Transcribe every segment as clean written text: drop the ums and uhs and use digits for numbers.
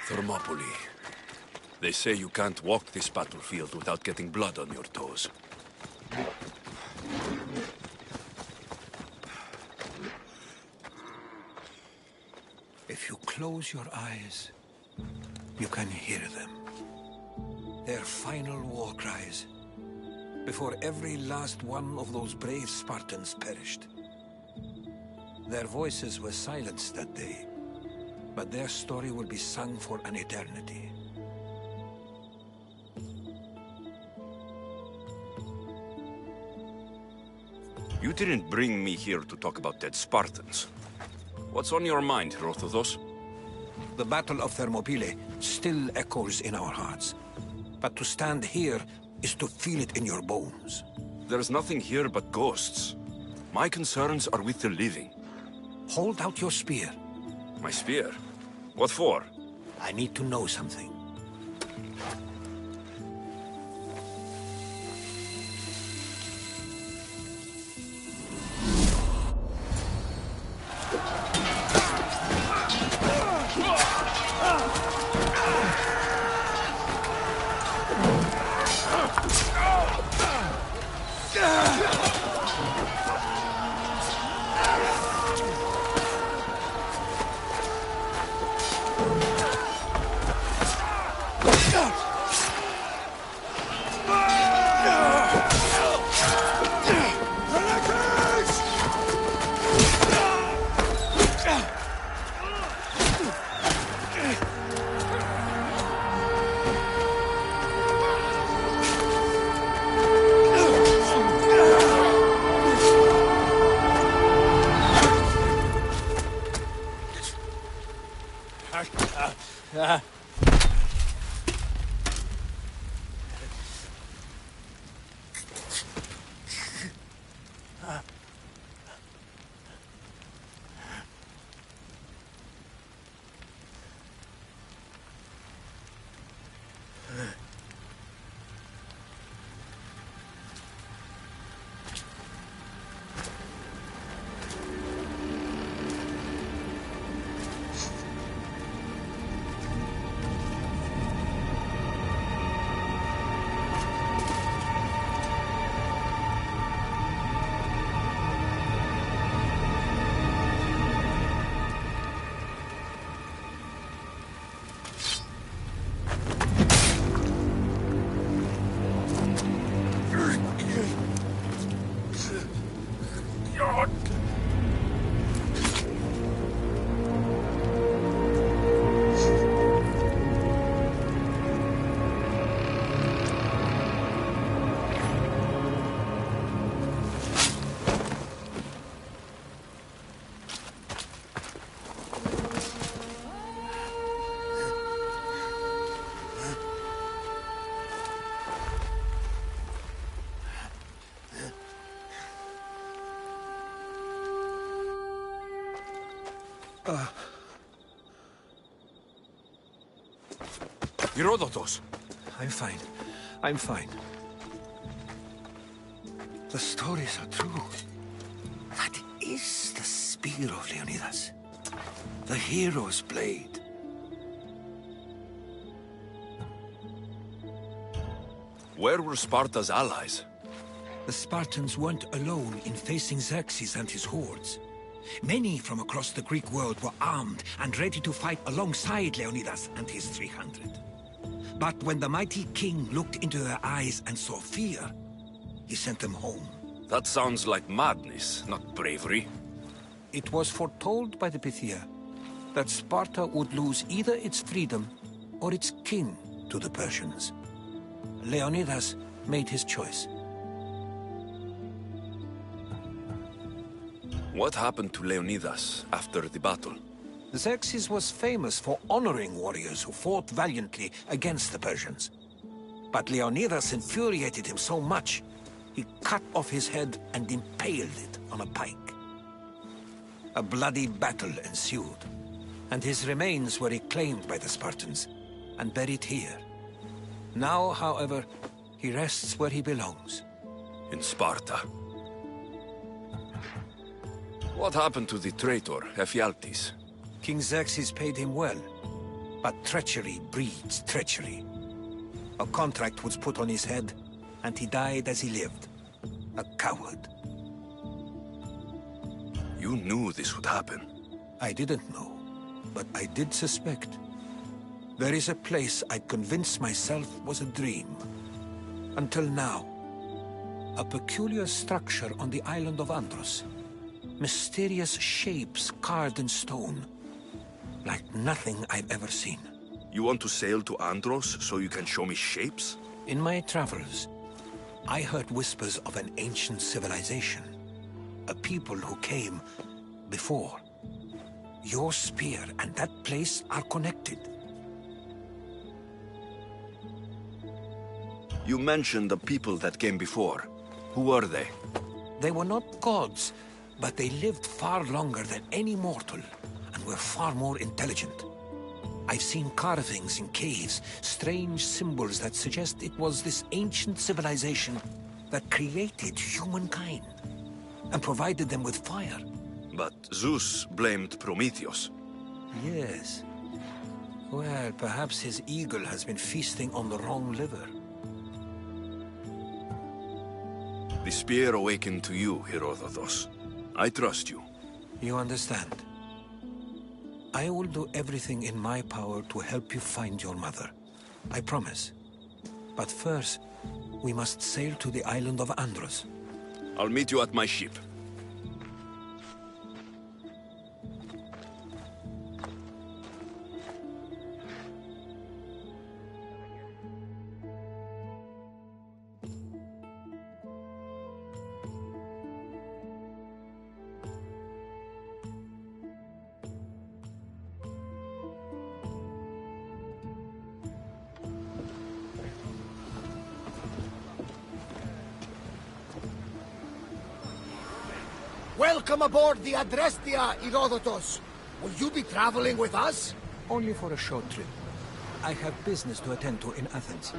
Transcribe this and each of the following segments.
Thermopylae. They say you can't walk this battlefield without getting blood on your toes. If you close your eyes, you can hear them. Their final war cries, before every last one of those brave Spartans perished. Their voices were silenced that day, but their story will be sung for an eternity. You didn't bring me here to talk about dead Spartans. What's on your mind, Herodotus? The Battle of Thermopylae still echoes in our hearts. But to stand here is to feel it in your bones. There's nothing here but ghosts. My concerns are with the living. Hold out your spear. My spear? What for? I need to know something. Herodotus! I'm fine. I'm fine. The stories are true. That is the spear of Leonidas. The hero's blade. Where were Sparta's allies? The Spartans weren't alone in facing Xerxes and his hordes. Many from across the Greek world were armed and ready to fight alongside Leonidas and his 300. But when the mighty king looked into their eyes and saw fear, he sent them home. That sounds like madness, not bravery. It was foretold by the Pythia that Sparta would lose either its freedom or its king to the Persians. Leonidas made his choice. What happened to Leonidas after the battle? Xerxes was famous for honoring warriors who fought valiantly against the Persians. But Leonidas infuriated him so much, he cut off his head and impaled it on a pike. A bloody battle ensued, and his remains were reclaimed by the Spartans and buried here. Now, however, he rests where he belongs. In Sparta. What happened to the traitor, Ephialtes? King Xerxes paid him well. But treachery breeds treachery. A contract was put on his head, and he died as he lived. A coward. You knew this would happen. I didn't know, but I did suspect. There is a place I'd convinced myself was a dream. Until now. A peculiar structure on the island of Andros. Mysterious shapes carved in stone. Like nothing I've ever seen. You want to sail to Andros so you can show me shapes? In my travels, I heard whispers of an ancient civilization. A people who came before. Your spear and that place are connected. You mentioned the people that came before. Who were they? They were not gods, but they lived far longer than any mortal, and were far more intelligent. I've seen carvings in caves, strange symbols that suggest it was this ancient civilization that created humankind, and provided them with fire. But Zeus blamed Prometheus. Yes. Well, perhaps his eagle has been feasting on the wrong liver. The spear awakened to you, Herodotus. I trust you. You understand. I will do everything in my power to help you find your mother. I promise. But first, we must sail to the island of Andros. I'll meet you at my ship. Welcome aboard the Adrestia, Herodotus. Will you be traveling with us? Only for a short trip. I have business to attend to in Athens.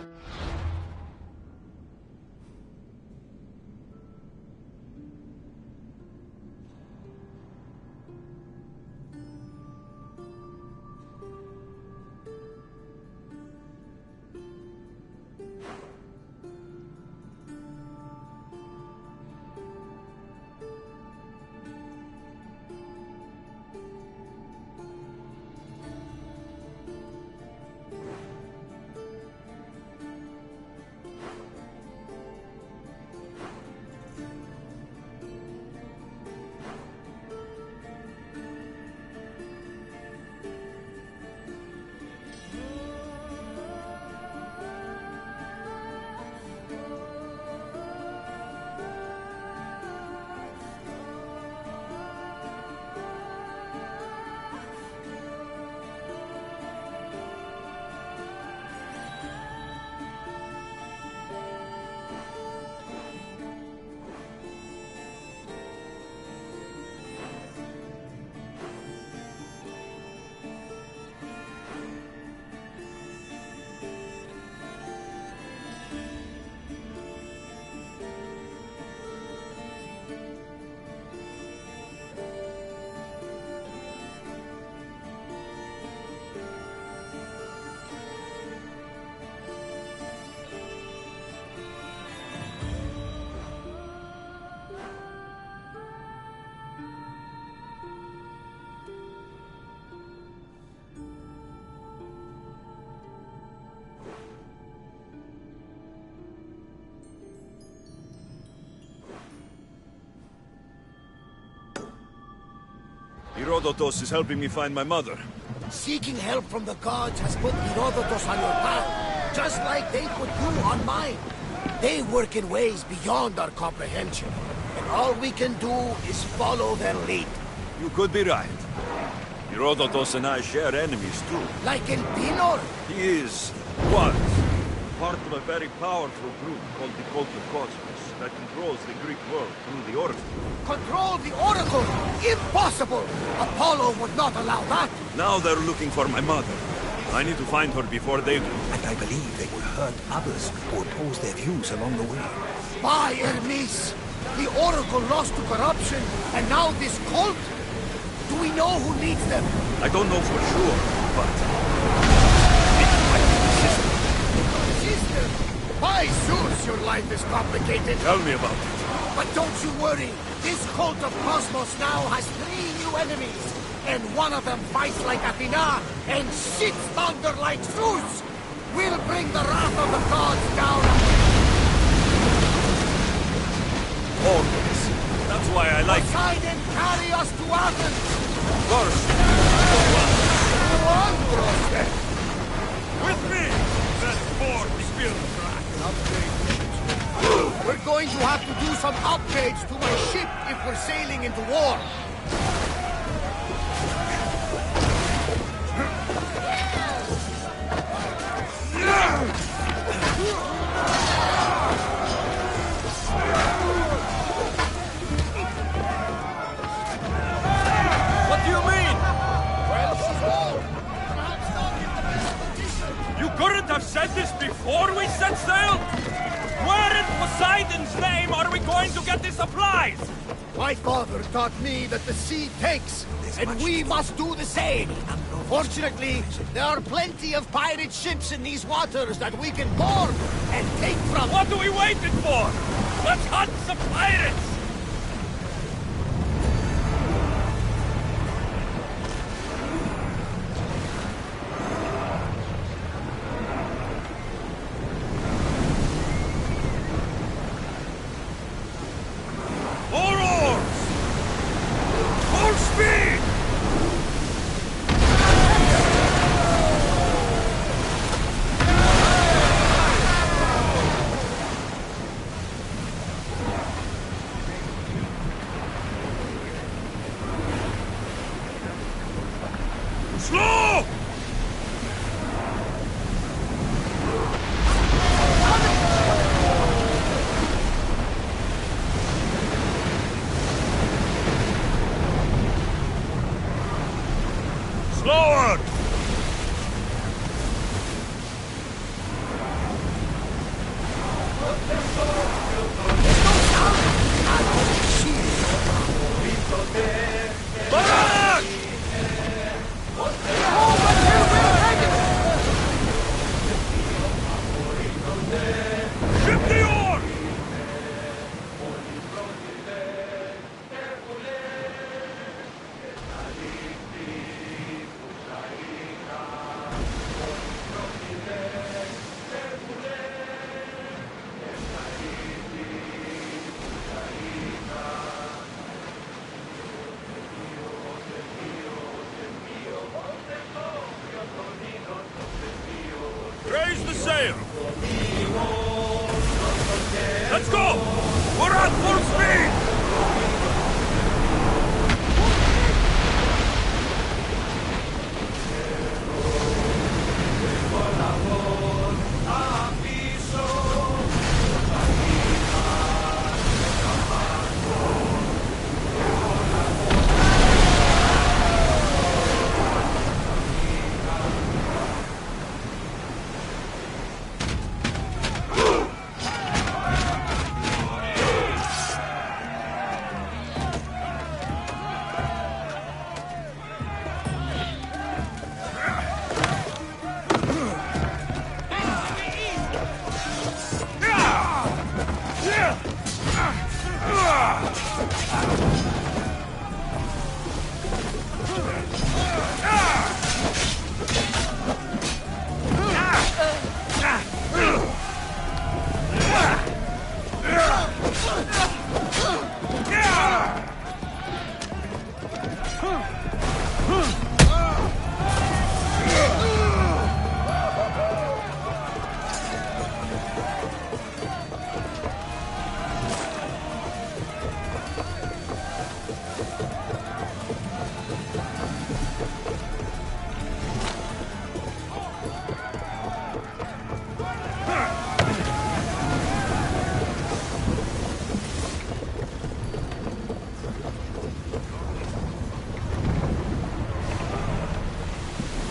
Herodotus is helping me find my mother. Seeking help from the gods has put Herodotus on your path, just like they put you on mine. They work in ways beyond our comprehension, and all we can do is follow their lead. You could be right. Herodotus and I share enemies too. Like in Pinor? He was part of a very powerful group called the Cult of Cosmos that controls the Greek world through the Oracle. Control the Oracle? Impossible! Apollo would not allow that! Now they're looking for my mother. I need to find her before they do. And I believe they will hurt others who oppose their views along the way. By Hermes! The Oracle lost to corruption, and now this cult? Do we know who leads them? I don't know for sure, but master! By Zeus, your life is complicated! Tell me about it. But don't you worry! This cult of Cosmos now has 3 new enemies! And one of them fights like Athena and shits thunder like Zeus! We'll bring the wrath of the gods down! Always. That's why I like it. Poseidon, carry us to Athens! First, Wondrous! with me! That's more build. We're going to have to do some upgrades to my ship if we're sailing into war. What do you mean? Well, she's old. Perhaps not in the best condition. You couldn't have said this before we set sail? Where in Poseidon's name are we going to get the supplies? My father taught me that the sea takes, and we must do the same. Fortunately, there are plenty of pirate ships in these waters that we can board and take from. What are we waiting for? Let's hunt some pirates! More oars! Full speed! Slow! Slower! Back! Ship the oar! Raise the sail! Let's go! We're at full speed!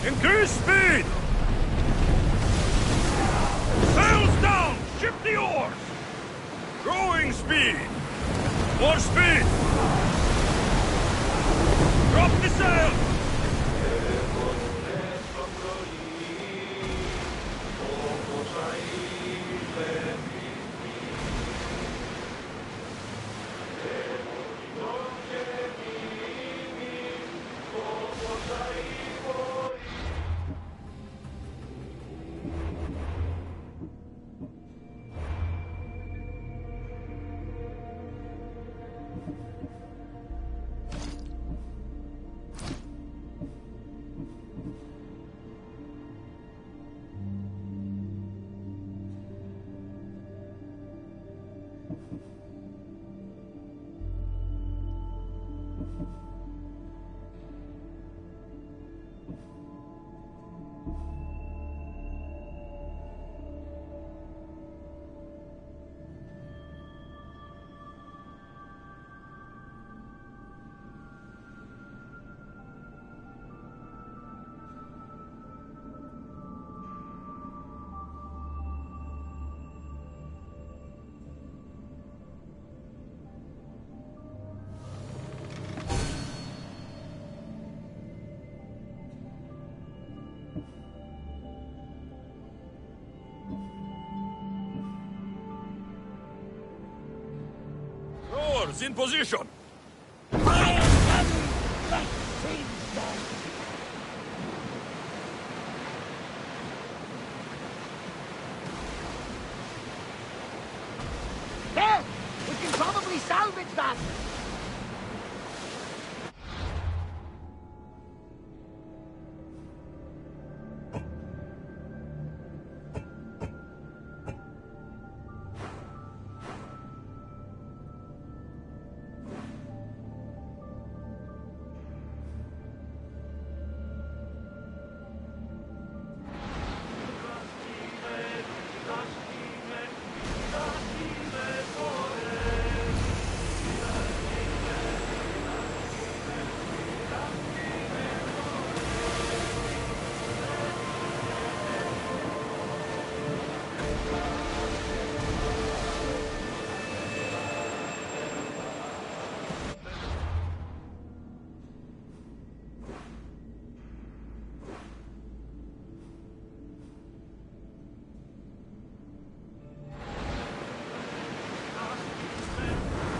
Increase speed! Sails down! Ship the oars! Growing speed! More speed! Drop the sail! Rowers in position! There! We can probably salvage that!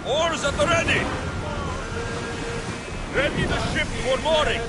Oars at the ready! Ready the ship for mooring!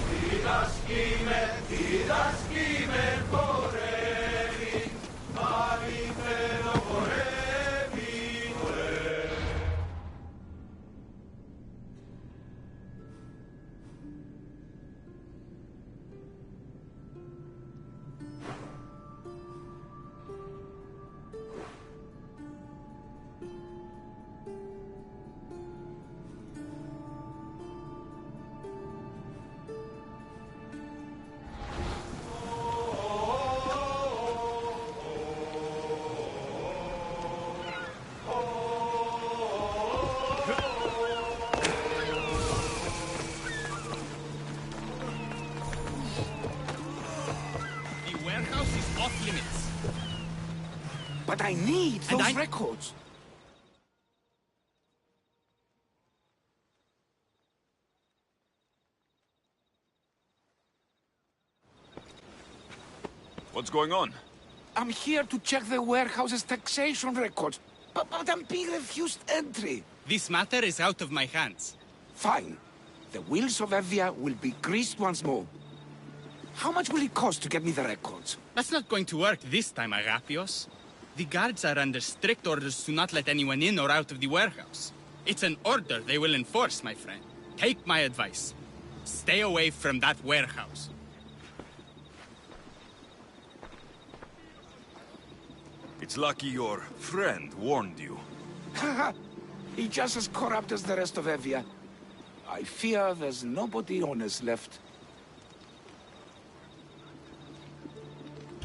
off limits. But I need those records. What's going on? I'm here to check the warehouse's taxation records, but I'm being refused entry. This matter is out of my hands. Fine. The wheels of Evia will be greased once more. How much will it cost to get me the records? That's not going to work this time, Agapios. The guards are under strict orders to not let anyone in or out of the warehouse. It's an order they will enforce, my friend. Take my advice. Stay away from that warehouse. It's lucky your friend warned you. Haha! He's just as corrupt as the rest of Evia. I fear there's nobody honest left.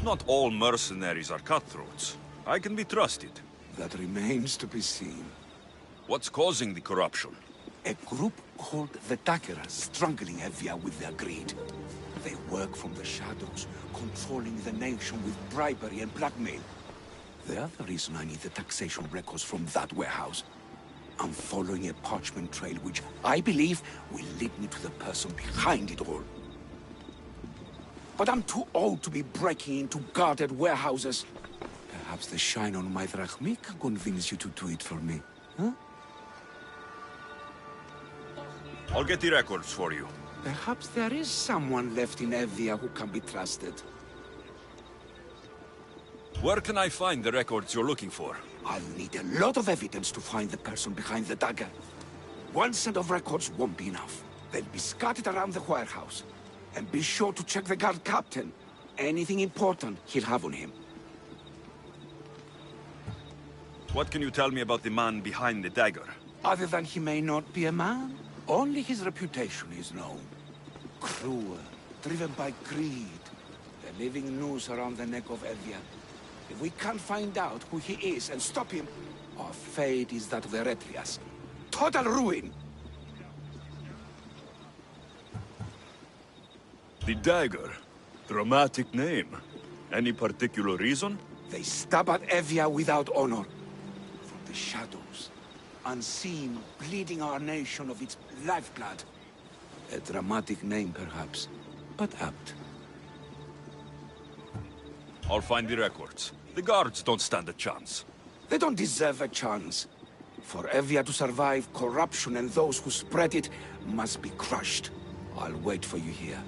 Not all mercenaries are cutthroats. I can be trusted. That remains to be seen. What's causing the corruption? A group called the Takeras struggling Evia with their greed. They work from the shadows, controlling the nation with bribery and blackmail. The other reason I need the taxation records from that warehouse. I'm following a parchment trail which I believe will lead me to the person behind it all. But I'm too old to be breaking into guarded warehouses. Perhaps the shine on my drachmi can convince you to do it for me, huh? I'll get the records for you. Perhaps there is someone left in Evia who can be trusted. Where can I find the records you're looking for? I'll need a lot of evidence to find the person behind the dagger. One set of records won't be enough. They'll be scattered around the warehouse. And be sure to check the guard captain. Anything important he'll have on him. What can you tell me about the man behind the dagger? Other than he may not be a man, only his reputation is known. Cruel, driven by greed. The living noose around the neck of Evia. If we can't find out who he is and stop him, our fate is that of Eretrias. Total ruin! The dagger. Dramatic name. Any particular reason? They stab at Evia without honor. From the shadows. Unseen, bleeding our nation of its lifeblood. A dramatic name, perhaps, but apt. I'll find the records. The guards don't stand a chance. They don't deserve a chance. For Evia to survive, corruption and those who spread it must be crushed. I'll wait for you here.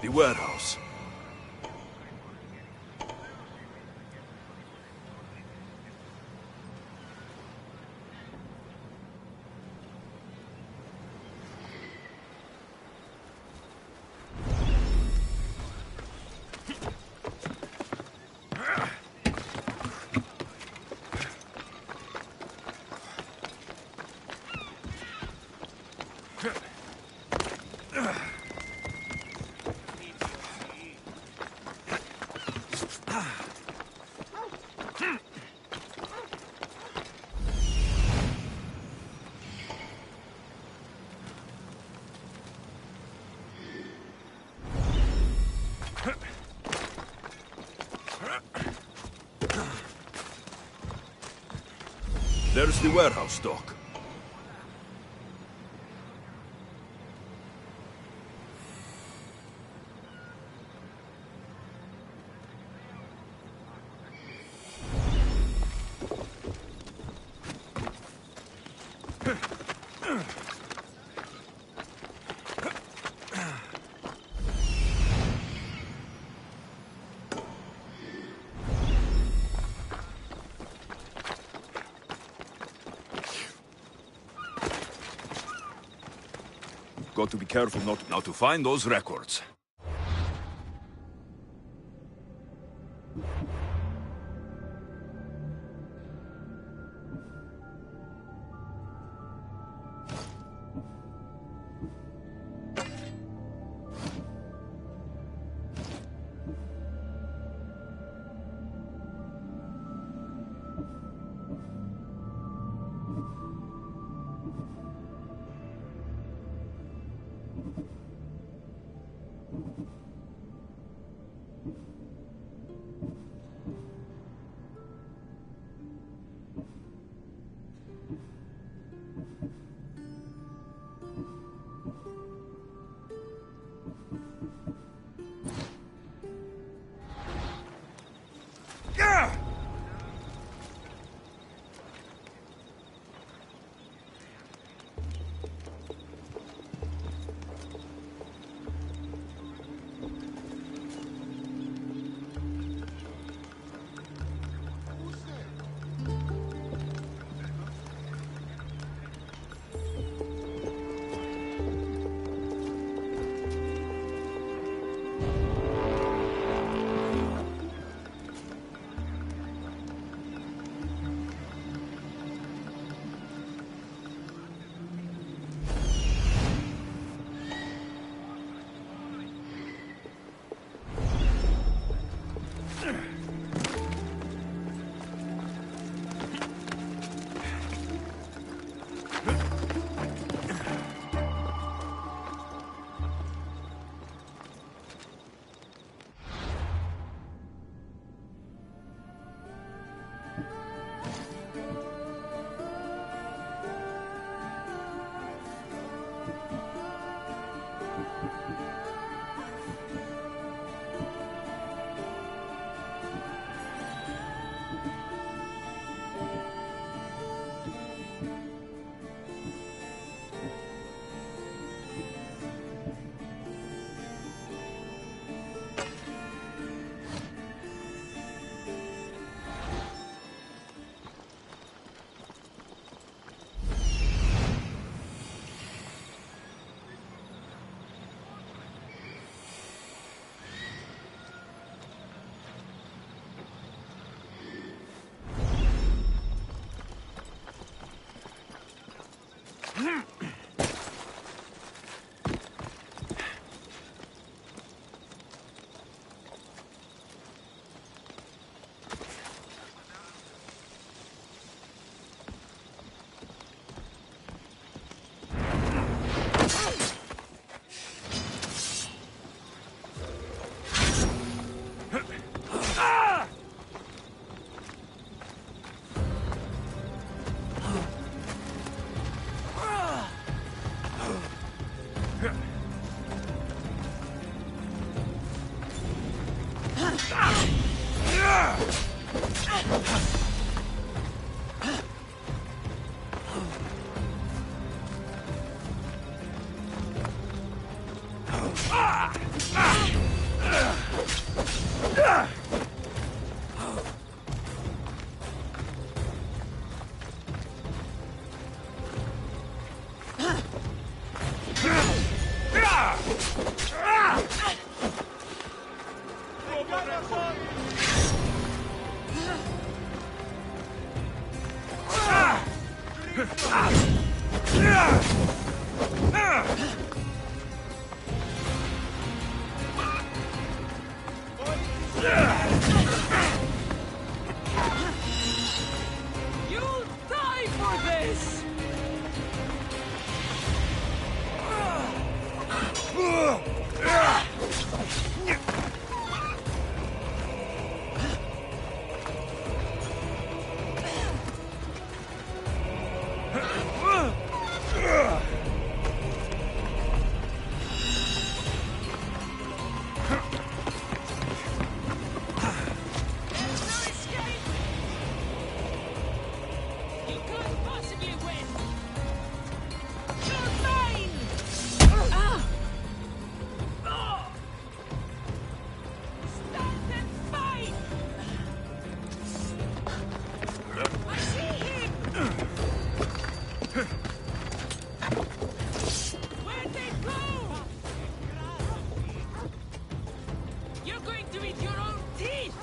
The warehouse. There's the warehouse dock. Got to be careful not to find those records. You'll die for this! There's no escape! You can't possibly win! You're mine! Stand and fight! I see him! Where'd they go? You're going to eat your own teeth!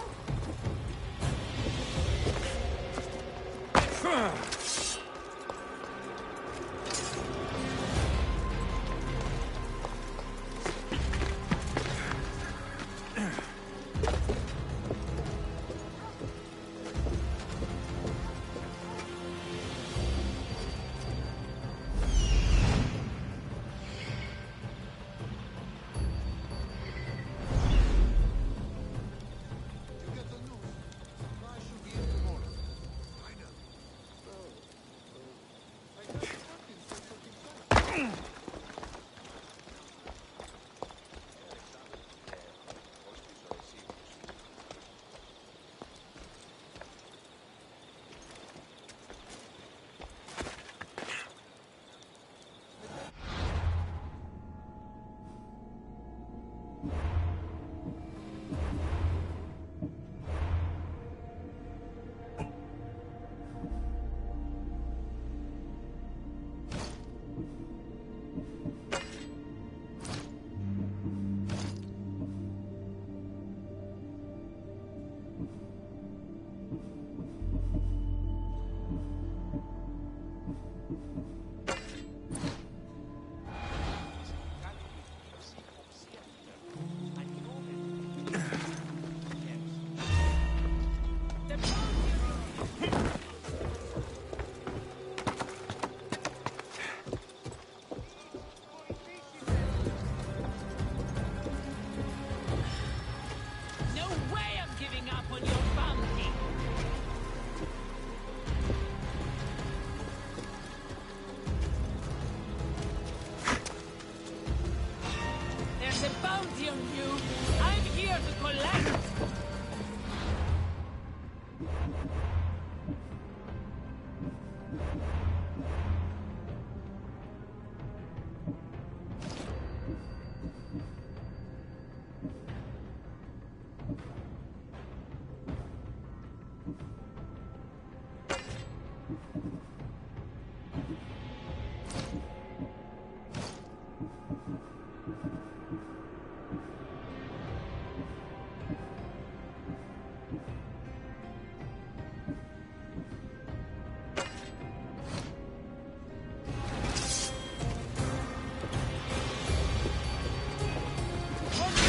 No way I'm giving up on your bounty! There's a bounty on you! I'm here to collect!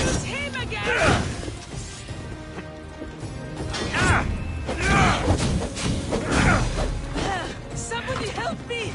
Use him again! Somebody help me!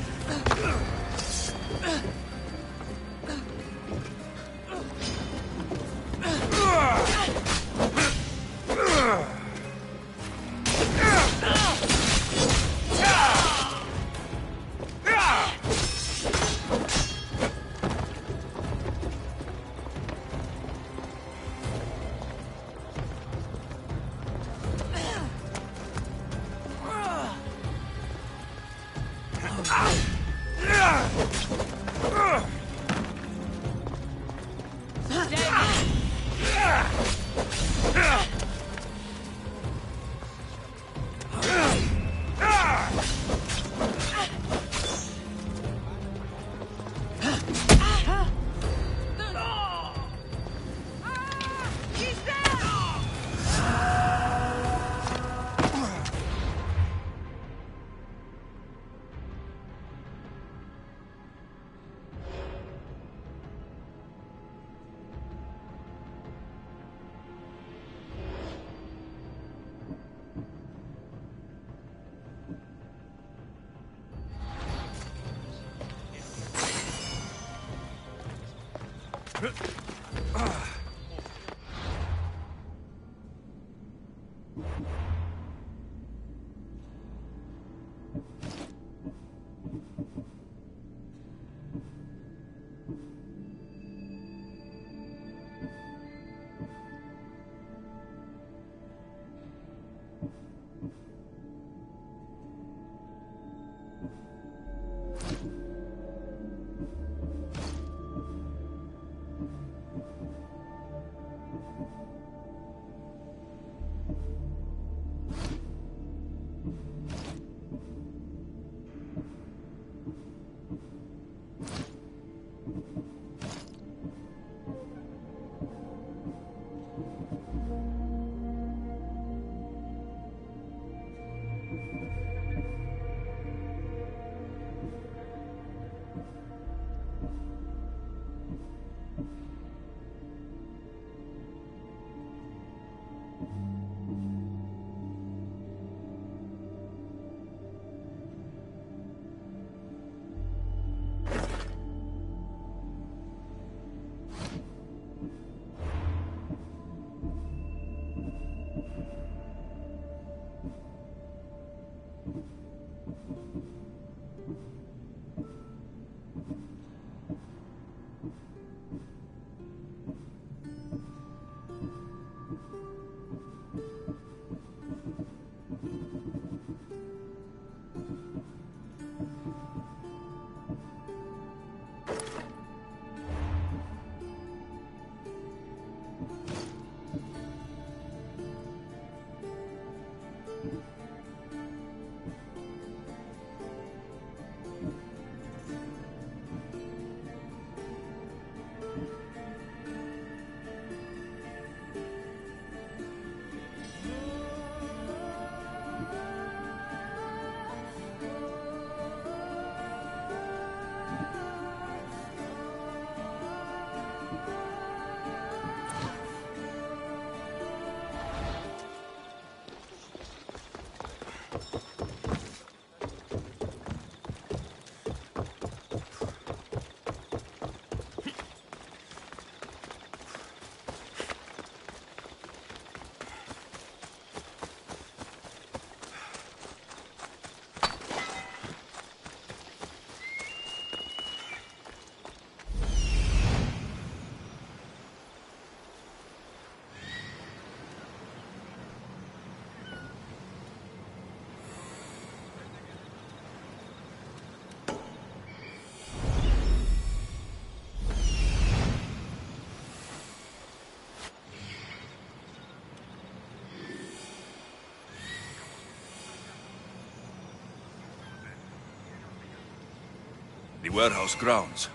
The warehouse grounds.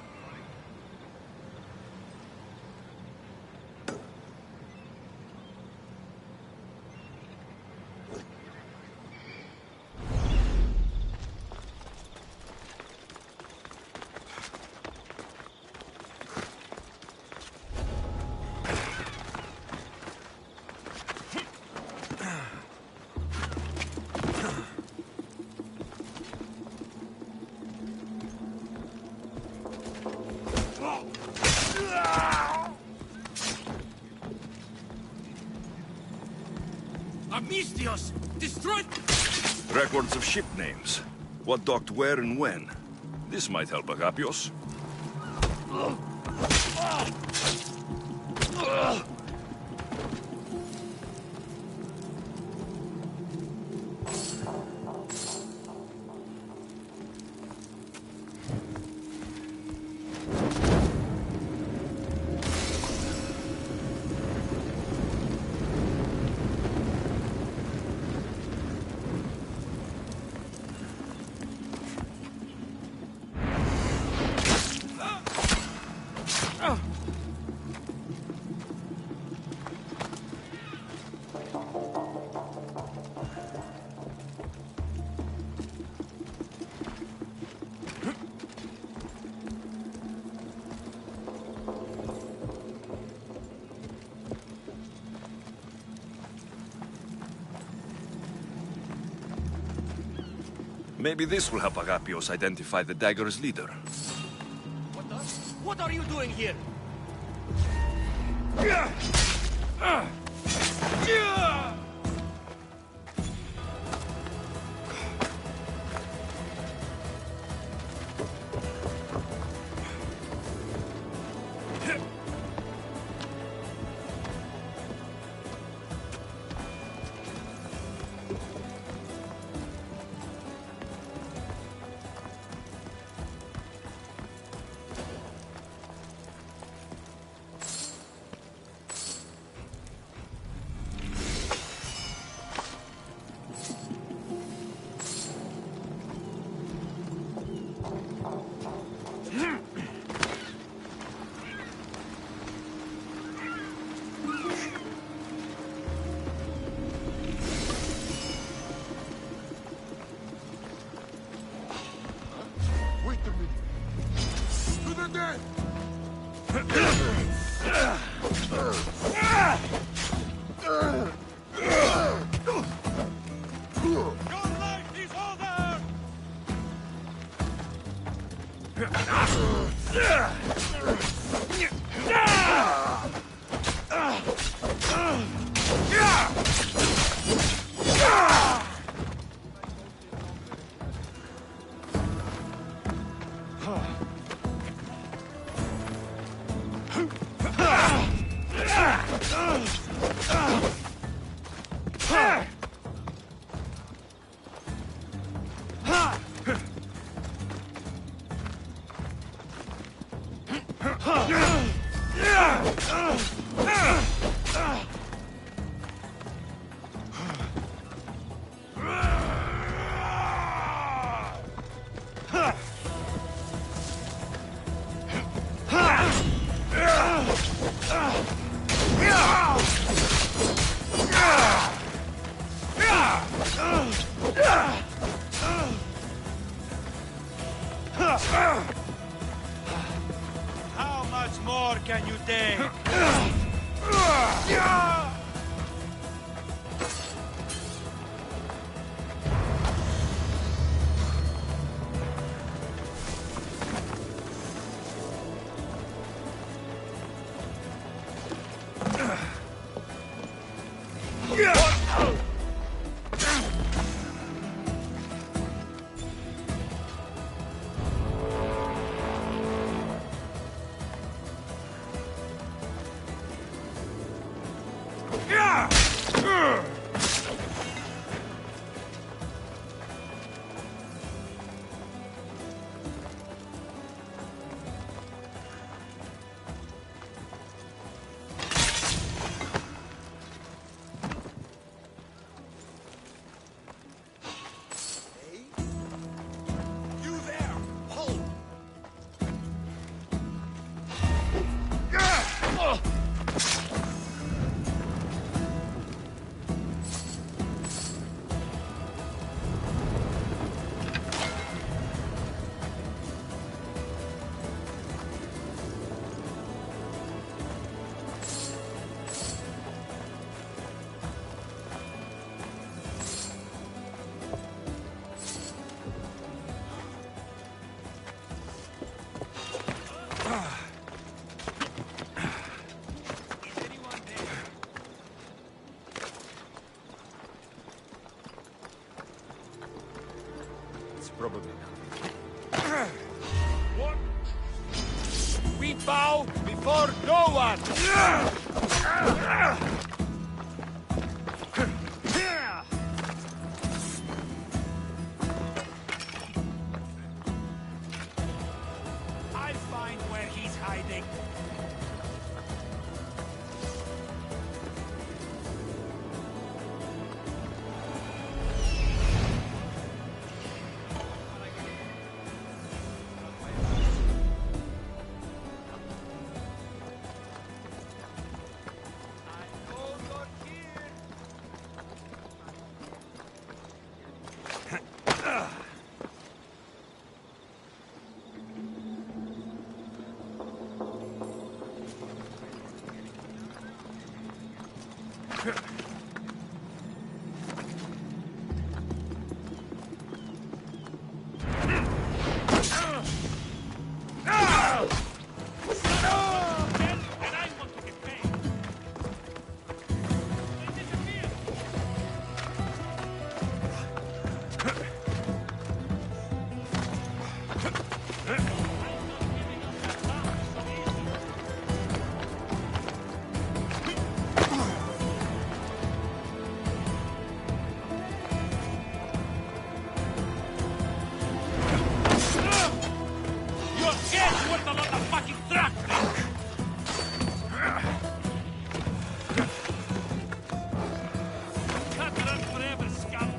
Amistios! Destroyed! Records of ship names. What docked where and when. This might help Agapios. Maybe this will help Agapios identify the dagger's leader. What are you doing here? How much more can you take? Probably not. What? We bow before no one! I'll find where he's hiding. And I want to get paid. a lot of fucking truck! Can't run forever, scum!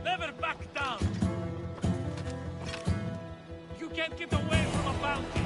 Never back down! You can't get away from a bounty!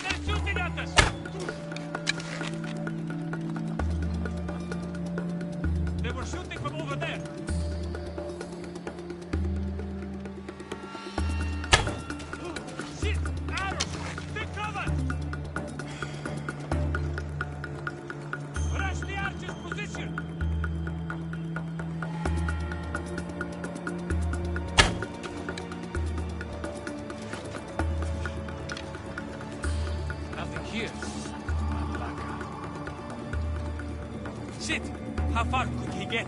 They're shooting at us! They were shooting from over there! Shit! Arrows! Take cover! Rush the archer's position! Nothing here. Shit! How far could he get?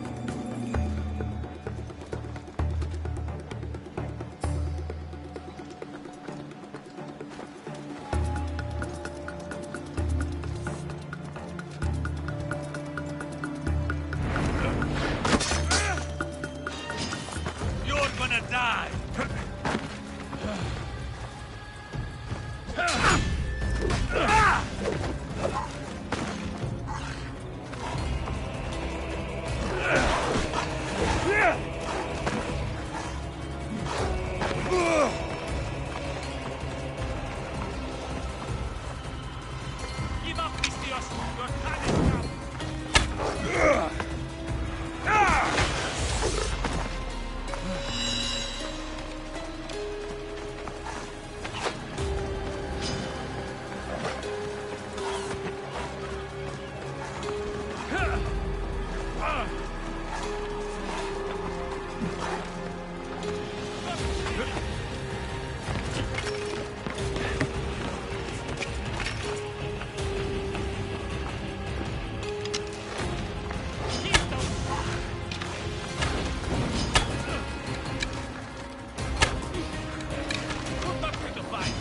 You're gonna die! Give up, Mistios! Your time is come! Put up with the fight!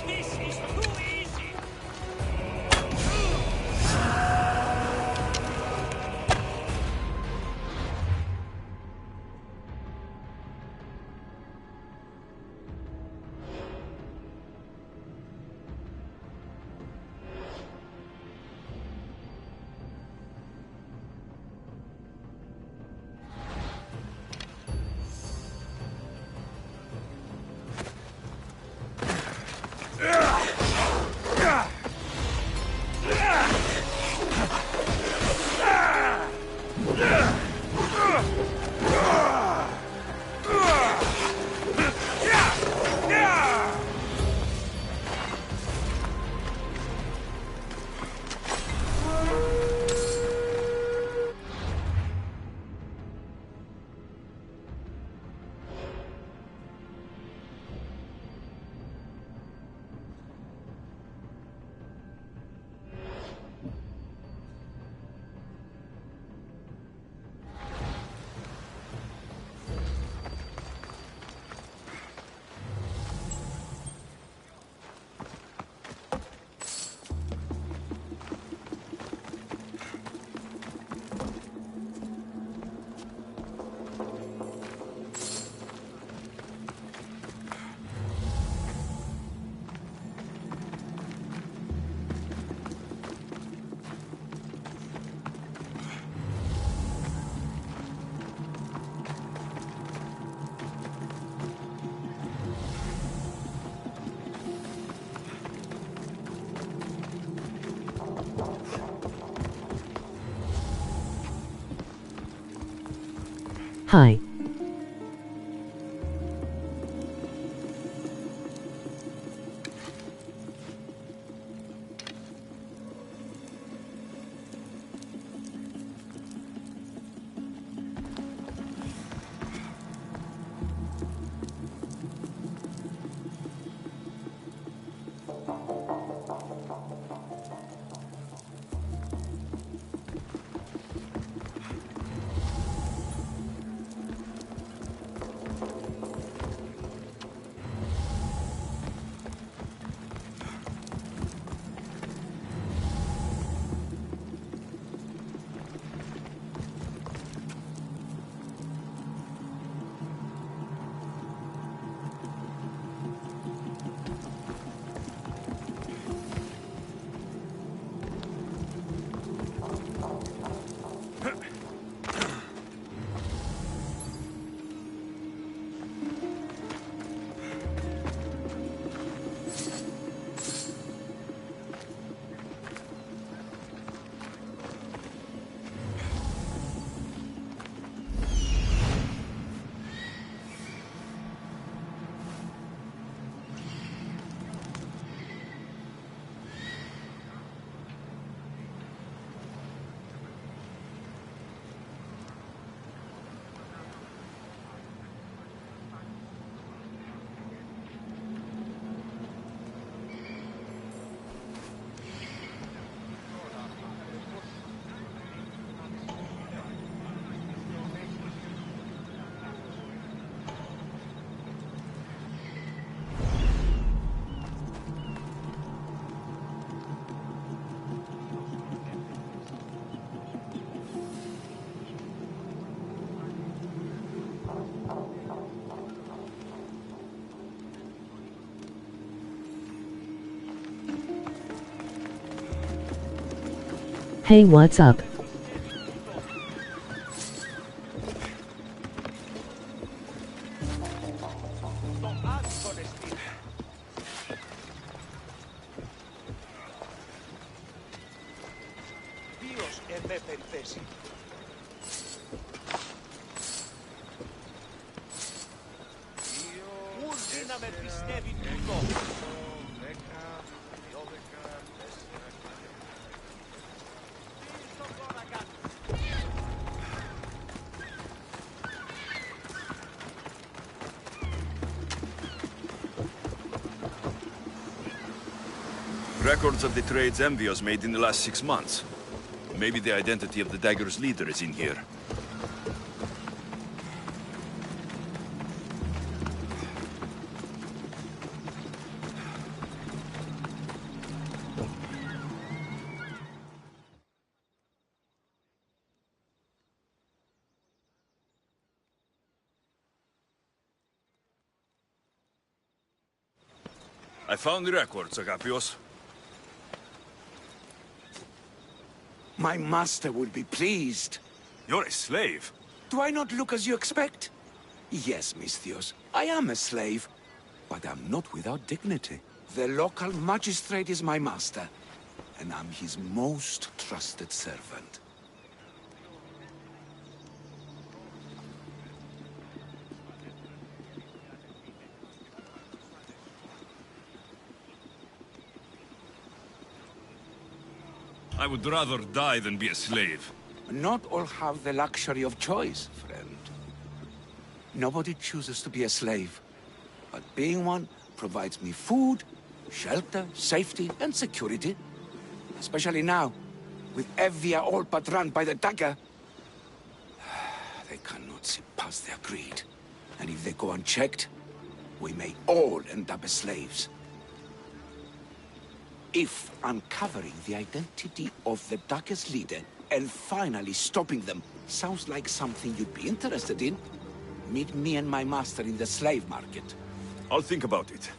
This is too easy! Hi. Hey, what's up? Records of the trades Envios made in the last 6 months. Maybe the identity of the Dagger's leader is in here. I found the records, Agapios. My master will be pleased. You're a slave. Do I not look as you expect? Yes, Misthios, I am a slave, but I'm not without dignity. The local magistrate is my master, and I'm his most trusted servant. I would rather die than be a slave. Not all have the luxury of choice, friend. Nobody chooses to be a slave, but being one provides me food, shelter, safety, and security. Especially now, with Evia all but run by the dagger. They cannot see past their greed. And if they go unchecked, we may all end up as slaves. If uncovering the identity of the Dagger's leader and finally stopping them sounds like something you'd be interested in, meet me and my master in the slave market. I'll think about it.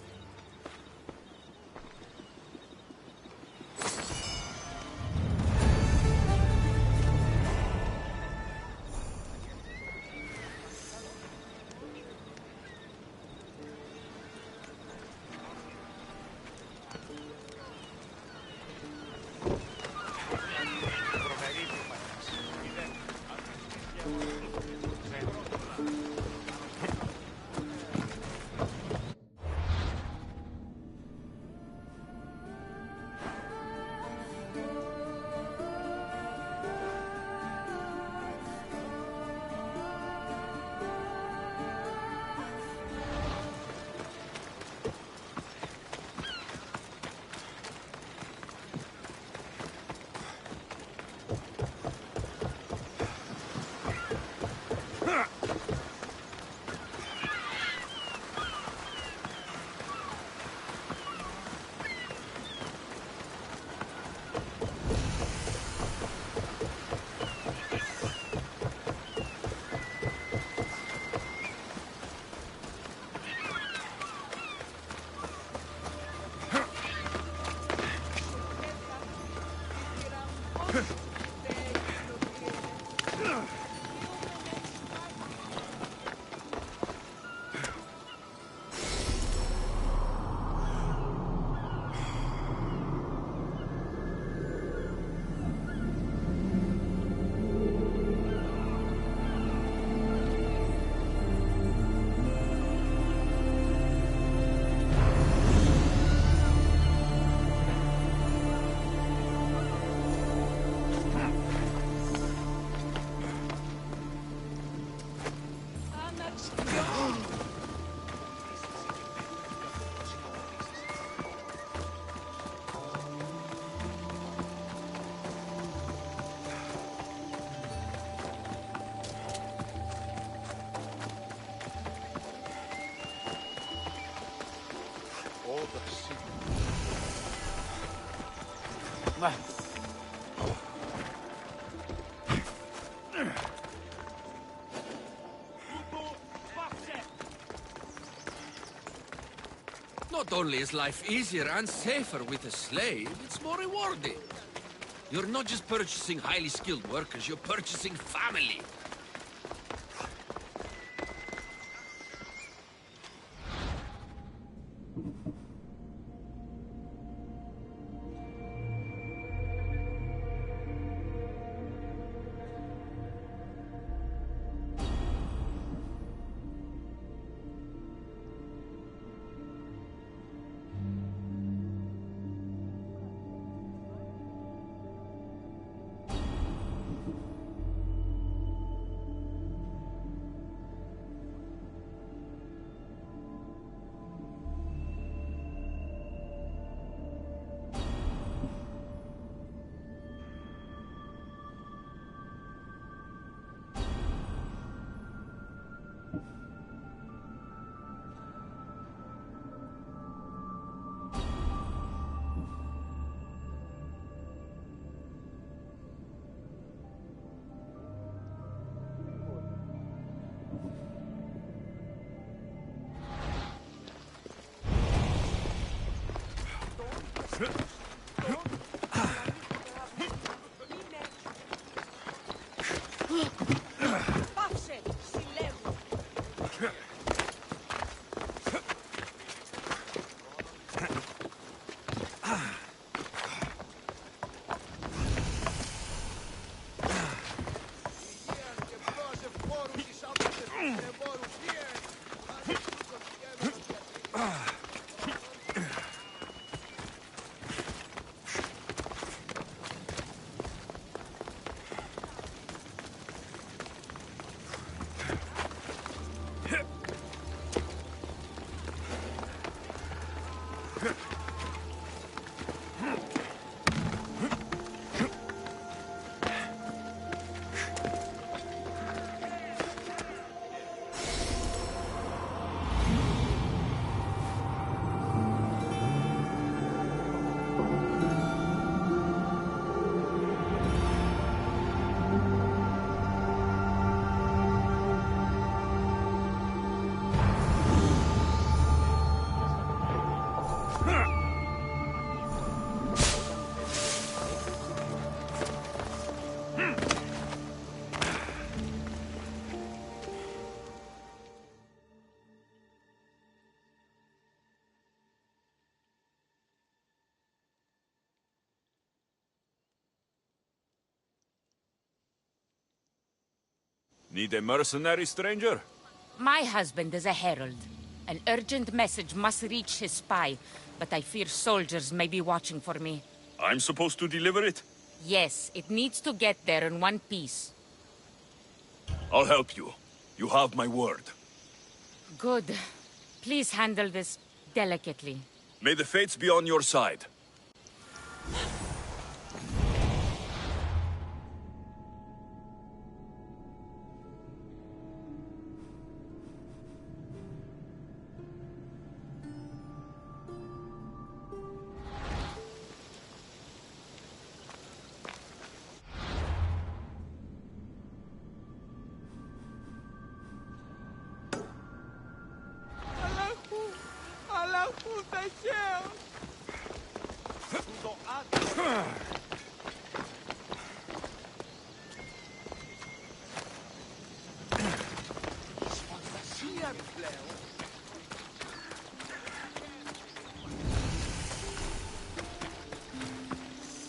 Not only is life easier and safer with a slave, it's more rewarding. You're not just purchasing highly skilled workers, you're purchasing family. Need a mercenary, stranger? My husband is a herald. An urgent message must reach his spy, but I fear soldiers may be watching for me. I'm supposed to deliver it? Yes, it needs to get there in one piece. I'll help you. You have my word. Good. Please handle this delicately. May the fates be on your side.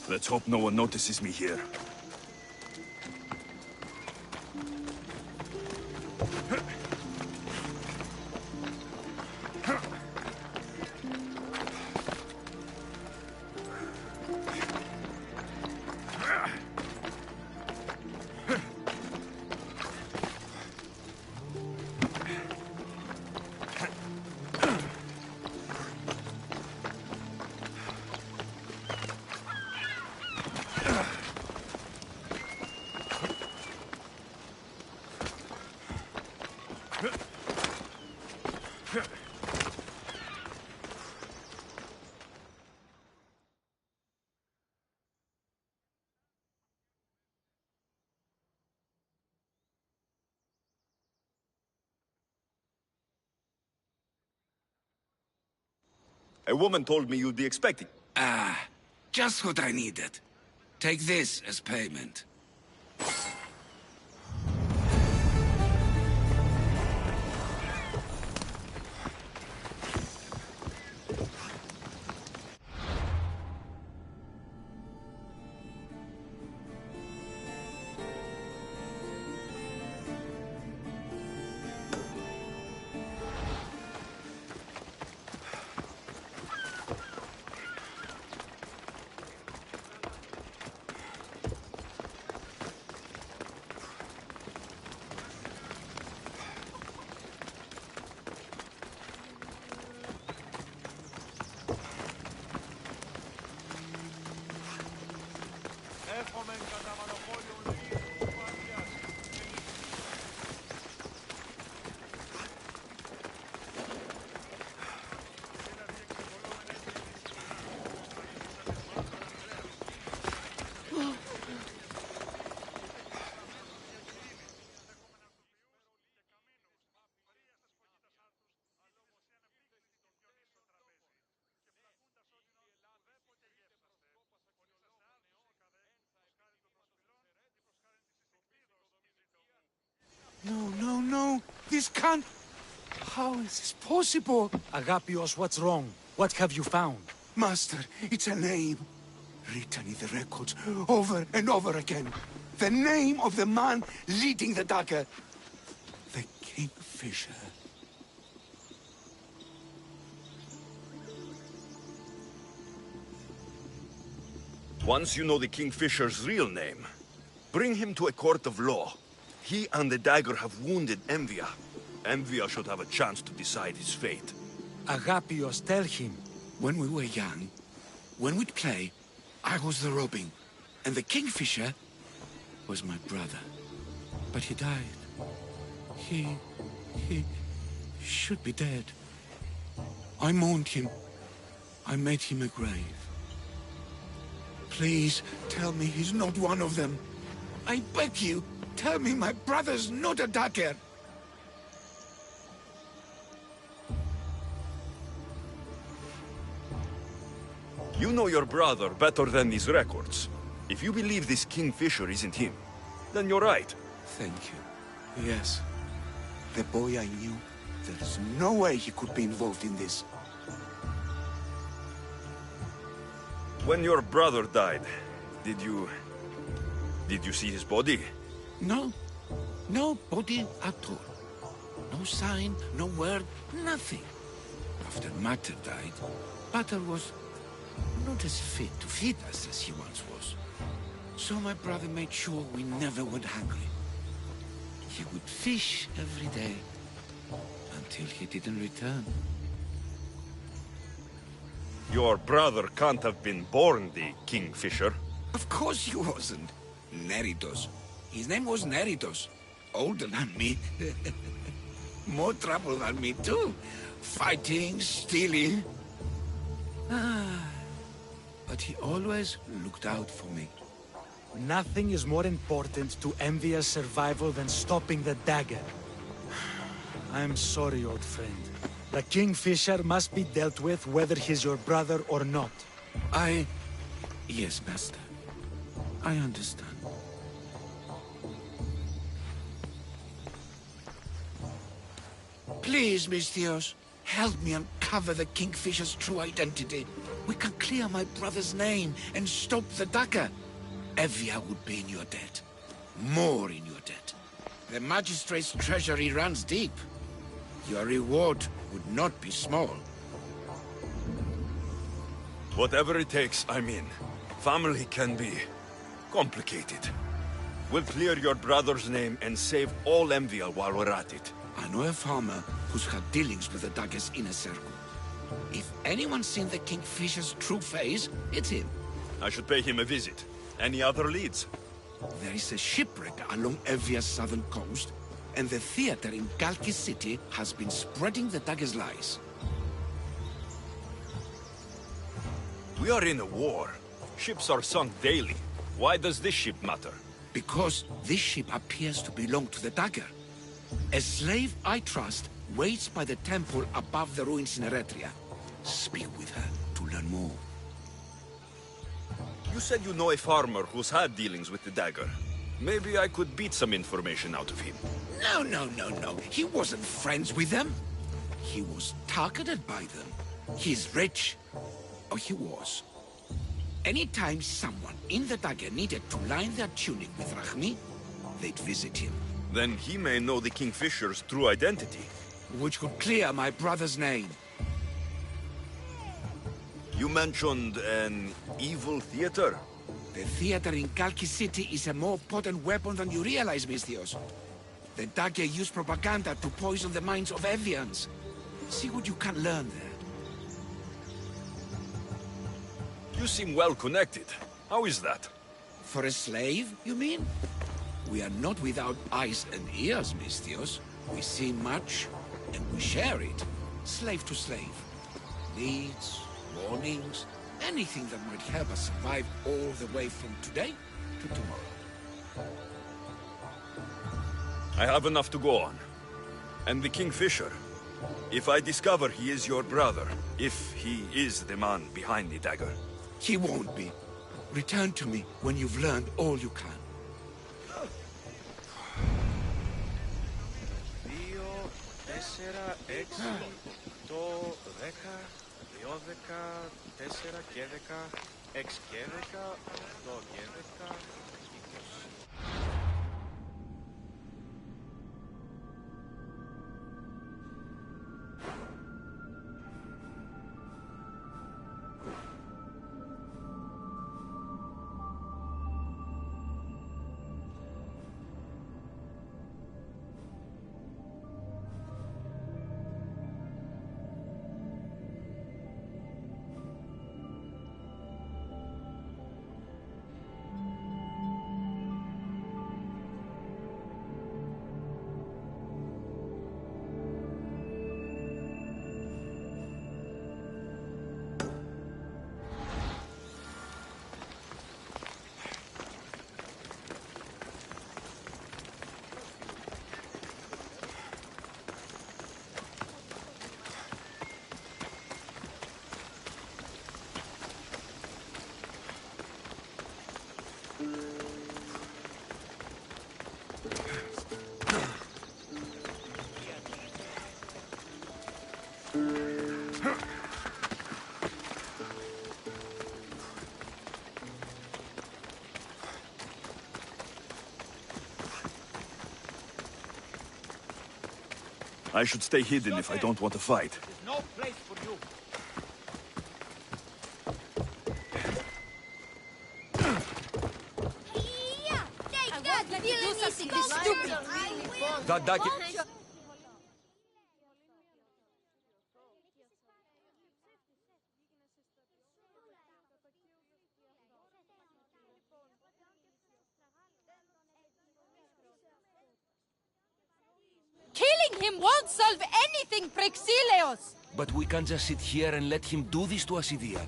Let's hope no one notices me here. A woman told me you'd be expecting. Ah, just what I needed. Take this as payment. No, no, no! This can't... How is this possible? Agapios, what's wrong? What have you found? Master, it's a name. Written in the records over and over again. The name of the man leading the dagger. The Kingfisher. Once you know the Kingfisher's real name, bring him to a court of law. He and the dagger have wounded Envia. Envia should have a chance to decide his fate. Agapios, tell him. When we were young, when we'd play, I was the robin, and the Kingfisher was my brother. But he died. He should be dead. I mourned him. I made him a grave. Please, tell me he's not one of them. I beg you, tell me my brother's not a dagger. You know your brother better than these records. If you believe this Kingfisher isn't him, then you're right. Thank you. Yes. The boy I knew, there is no way he could be involved in this. When your brother died, did you see his body? No. No body at all. No sign, no word, nothing. After Mater died, Pater was not as fit to feed us as he once was. So my brother made sure we never went hungry. He would fish every day, until he didn't return. Your brother can't have been born the Kingfisher. Of course he wasn't. Neritos. His name was Neritos. Older than me. More trouble than me too. Fighting, stealing. But he always looked out for me. Nothing is more important to Envia's survival than stopping the dagger. I'm sorry, old friend. The Kingfisher must be dealt with whether he's your brother or not. Yes, Master. I understand. Please, Misthios, help me uncover the Kingfisher's true identity. We can clear my brother's name and stop the dagger. Evia would be in your debt. More in your debt. The Magistrate's treasury runs deep. Your reward would not be small. Whatever it takes, I'm in. Family can be complicated. We'll clear your brother's name and save all Envia while we're at it. I know a farmer who's had dealings with the dagger's inner circle. If anyone's seen the Kingfisher's true face, it's him. I should pay him a visit. Any other leads? There is a shipwreck along Evia's southern coast, and the theater in Galki City has been spreading the dagger's lies. We are in a war. Ships are sunk daily. Why does this ship matter? Because this ship appears to belong to the dagger. A slave I trust waits by the temple above the ruins in Eretria. Speak with her to learn more. You said you know a farmer who's had dealings with the dagger. Maybe I could beat some information out of him. No. He wasn't friends with them. He was targeted by them. He's rich. Oh, he was. Anytime someone in the dagger needed to line their tunic with Rahmi, they'd visit him. Then he may know the Kingfisher's true identity. Which could clear my brother's name. You mentioned an evil theater? The theater in Kalki City is a more potent weapon than you realize, Misthios. The dagger used propaganda to poison the minds of Evians. See what you can learn there. You seem well connected. How is that? For a slave, you mean? We are not without eyes and ears, Misthios. We see much, and we share it. Slave to slave. Needs, warnings, anything that might help us survive all the way from today to tomorrow. I have enough to go on. And the Kingfisher. If I discover he is your brother, if he is the man behind the dagger. He won't be. Return to me when you've learned all you can. 2, 10, 4 και 10, 20. I should stay hidden if I don't want to fight. There's no place for you. That dagger... Killing him won't solve anything, Praxilios! But we can't just sit here and let him do this to us, Idia.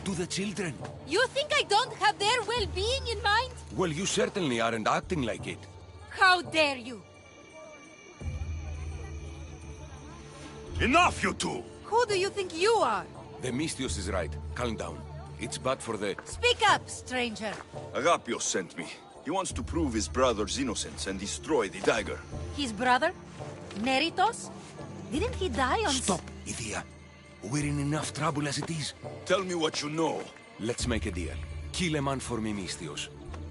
To the children. You think I don't have their well-being in mind? Well, you certainly aren't acting like it. How dare you? Enough, you two! Who do you think you are? The Misthios is right. Calm down. It's bad for the... Speak up, stranger. Agapios sent me. He wants to prove his brother's innocence and destroy the dagger. His brother? Neritos? Didn't he die on... Stop, Idia. We're in enough trouble as it is. Tell me what you know. Let's make a deal. Kill a man for me, Misthios.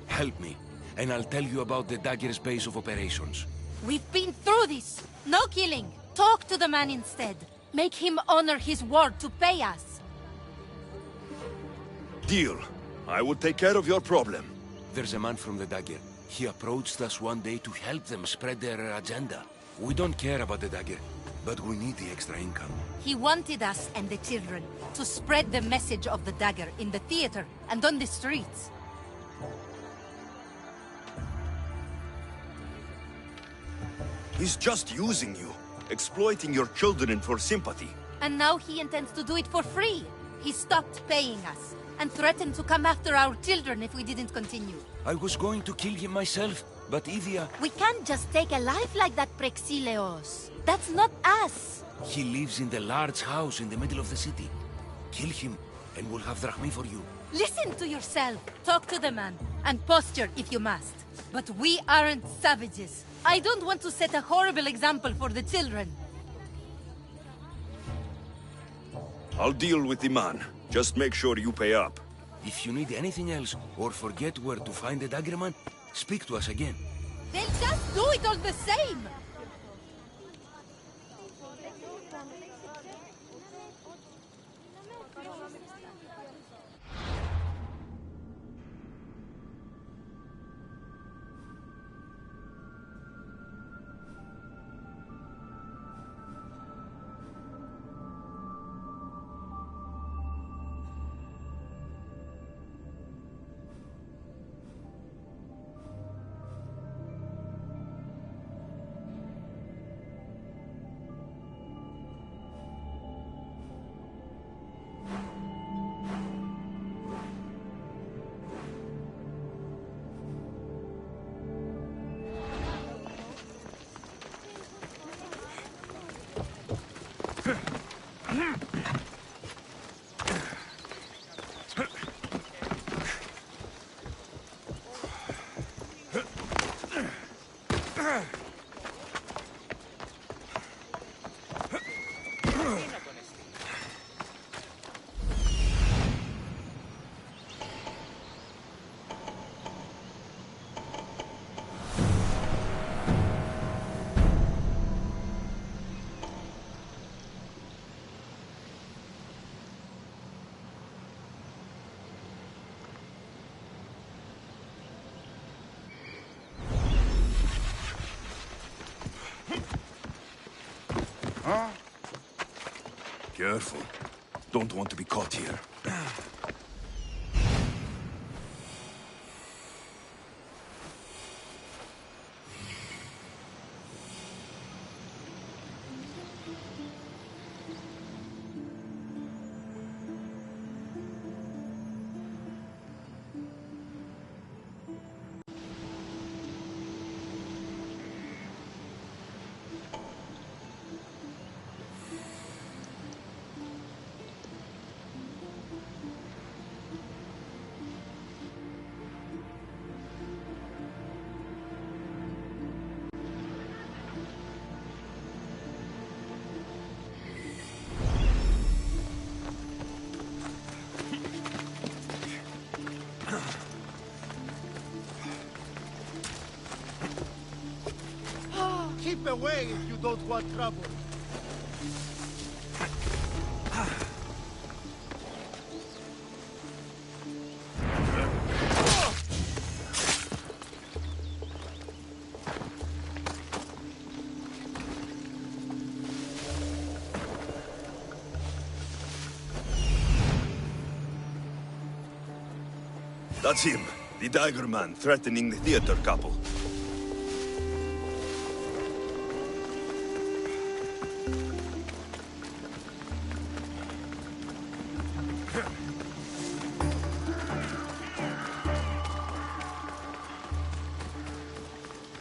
Help me, and I'll tell you about the dagger's base of operations. We've been through this. No killing. Talk to the man instead. Make him honor his word to pay us. Deal. I will take care of your problem. There's a man from the dagger. He approached us one day to help them spread their agenda. We don't care about the dagger, but we need the extra income. He wanted us and the children to spread the message of the dagger in the theater and on the streets. He's just using you, exploiting your children for sympathy. And now he intends to do it for free. He stopped paying us and threatened to come after our children if we didn't continue. I was going to kill him myself, but Idia... We can't just take a life like that, Praxilios. That's not us. He lives in the large house in the middle of the city. Kill him, and we'll have drachmae for you. Listen to yourself. Talk to the man, and posture if you must. But we aren't savages. I don't want to set a horrible example for the children. I'll deal with the man. Just make sure you pay up. If you need anything else, or forget where to find the daggerman, speak to us again. They'll just do it all the same! Careful. Don't want to be caught here. Keep away if you don't want trouble. That's him, the dagger man threatening the theater couple.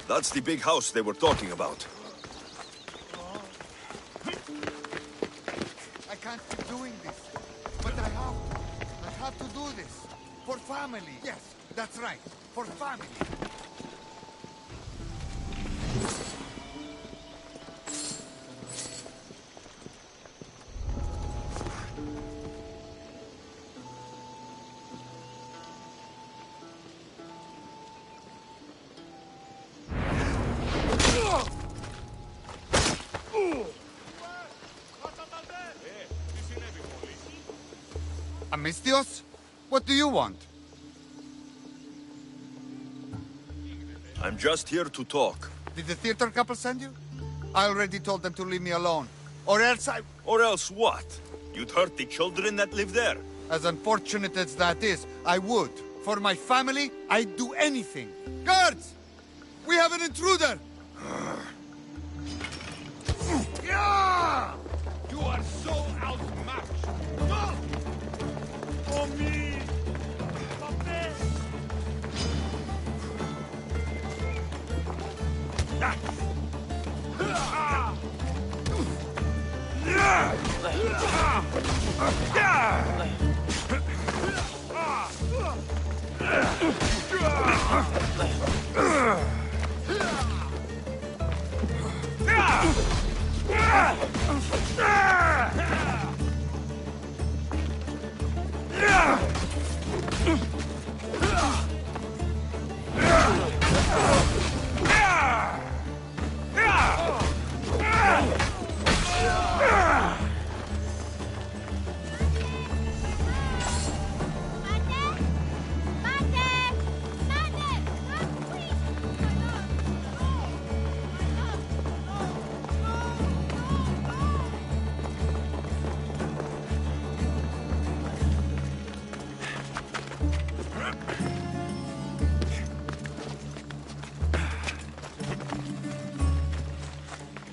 That's the big house they were talking about. I can't keep doing this, but I have to. I have to do this. For family. Yes, that's right. For family. Amistios? What do you want? I'm just here to talk. Did the theater couple send you? I already told them to leave me alone. Or else I... Or else what? You'd hurt the children that live there. As unfortunate as that is, I would. For my family, I'd do anything. Guards! We have an intruder! You are so outmatched! For me!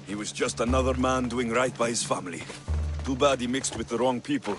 He was just another man doing right by his family. Too bad he mixed with the wrong people.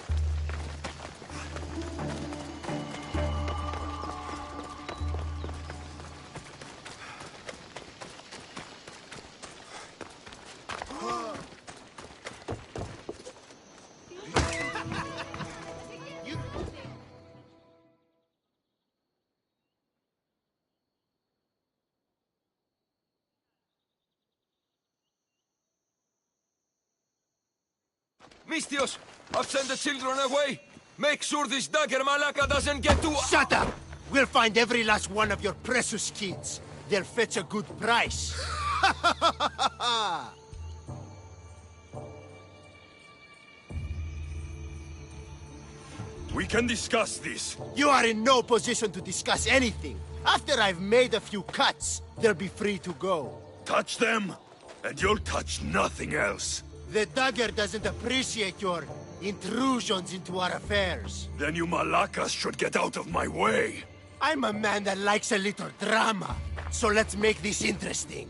Mistios, I've sent the children away. Make sure this dagger Malaka doesn't get to... Shut up! We'll find every last one of your precious kids. They'll fetch a good price. We can discuss this. You are in no position to discuss anything. After I've made a few cuts, they'll be free to go. Touch them, and you'll touch nothing else. The dagger doesn't appreciate your intrusions into our affairs. Then you Malakas should get out of my way. I'm a man that likes a little drama, so let's make this interesting.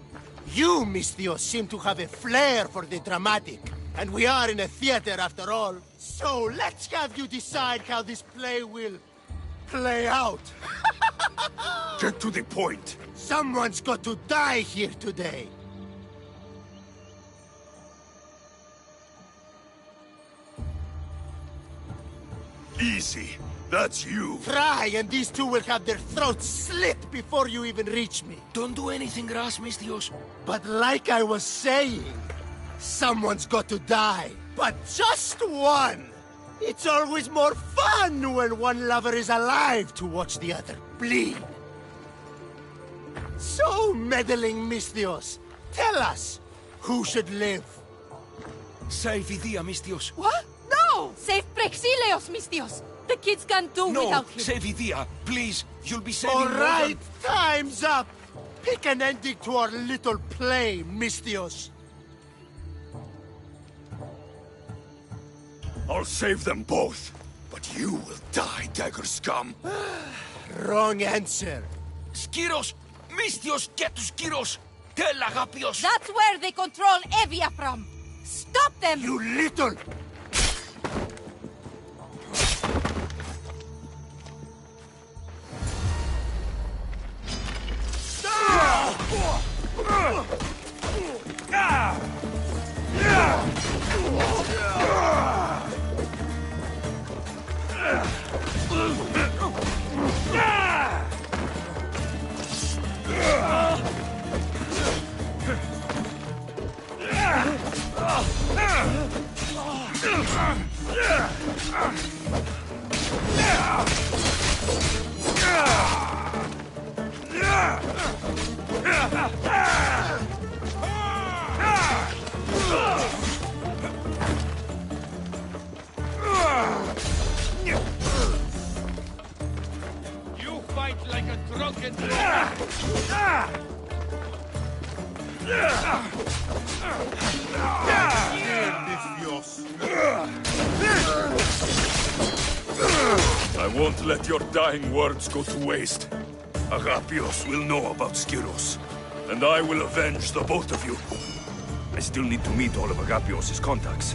You, Mistios, seem to have a flair for the dramatic, and we are in a theater after all. So let's have you decide how this play will play out. Get to the point. Someone's got to die here today. Easy. That's you. Try, and these two will have their throats slit before you even reach me. Don't do anything rash, Mistios. But like I was saying, someone's got to die. But just one. It's always more fun when one lover is alive to watch the other bleed. So, meddling Mistios, tell us, who should live? Save Idia, Mistios. What? No! Save Praxilios, Mistios! The kids can't do without him. No, save Idia, please. You'll be saving All more right, than... time's up. Pick an ending to our little play, Mistios. I'll save them both, but you will die, dagger scum. Wrong answer. Skiros! Mistios, get to Skiros! Tell Agapios! That's where they control Evia from. Stop them! You little... You fight like a drunken... I won't let your dying words go to waste. Agapios will know about Skiros, and I will avenge the both of you. I still need to meet all of Agapios' contacts.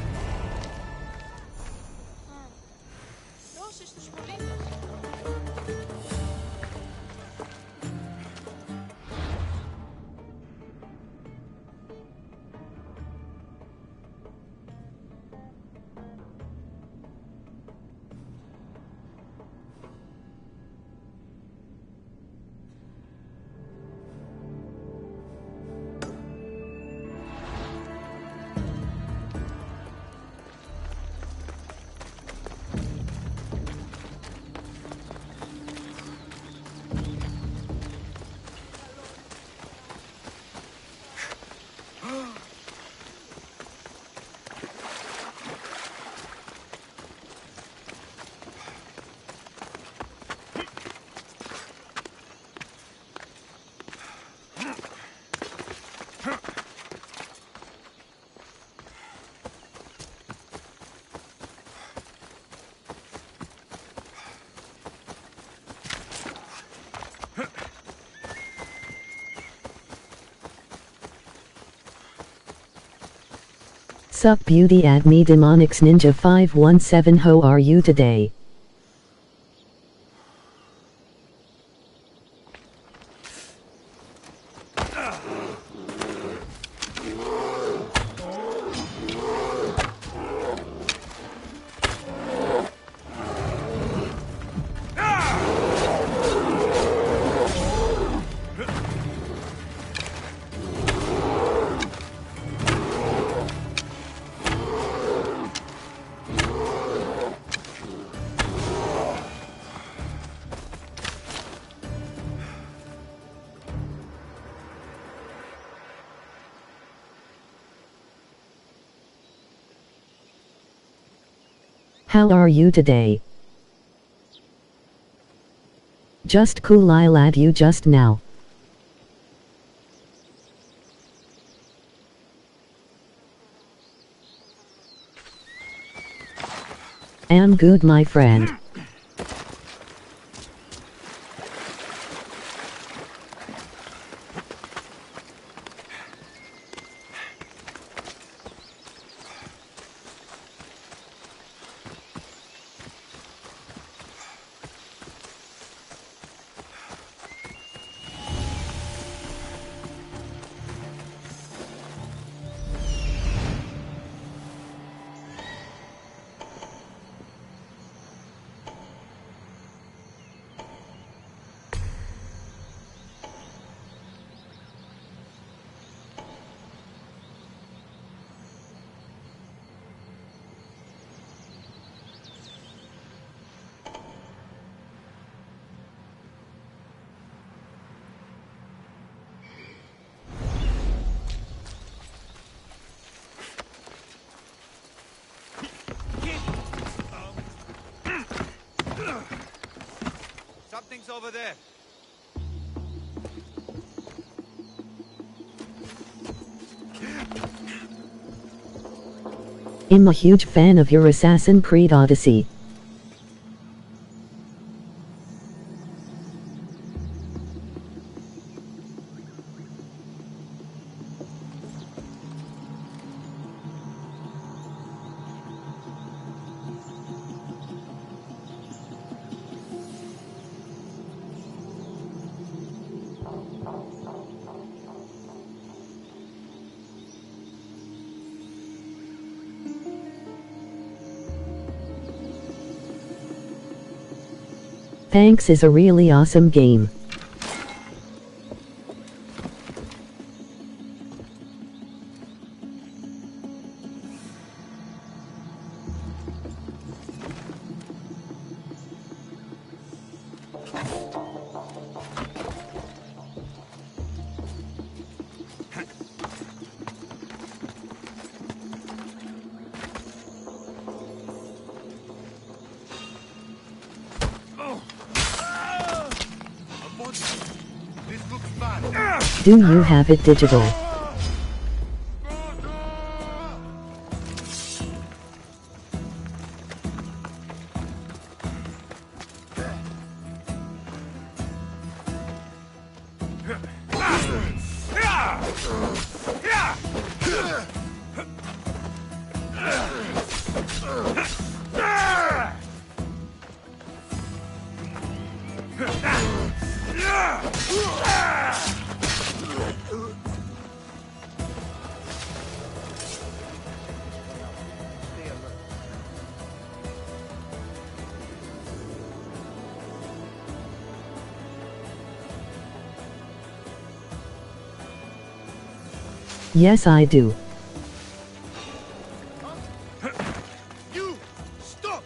Sup beauty at me Demonix Ninja 517. How are you today? How are you today? Just cool, I'll add you just now. Am good, my friend. Something's over there. I'm a huge fan of your Assassin's Creed Odyssey. Thanks, is a really awesome game. Do you have it digital? Yes, I do. You stop.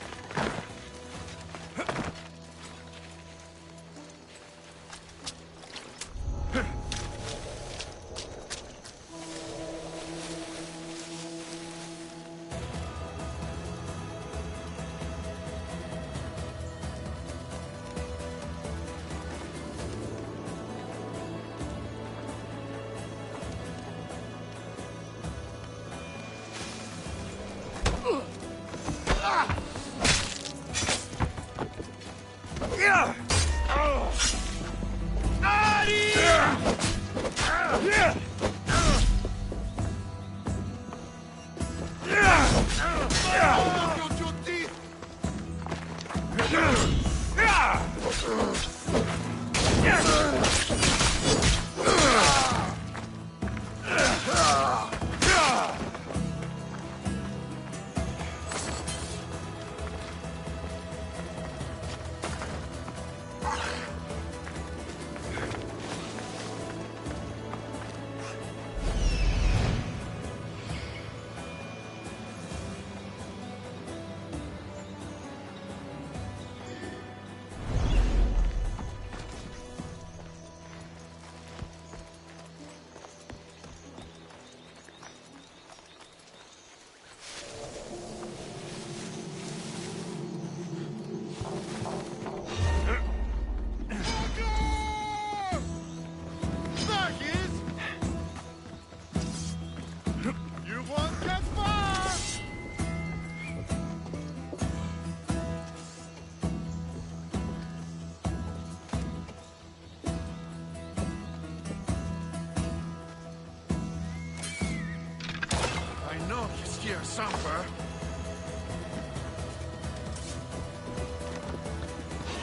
supper.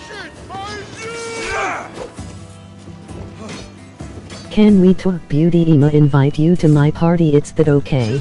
Shit, Can we talk, Beauty Ema? Invite you to my party, it's that okay?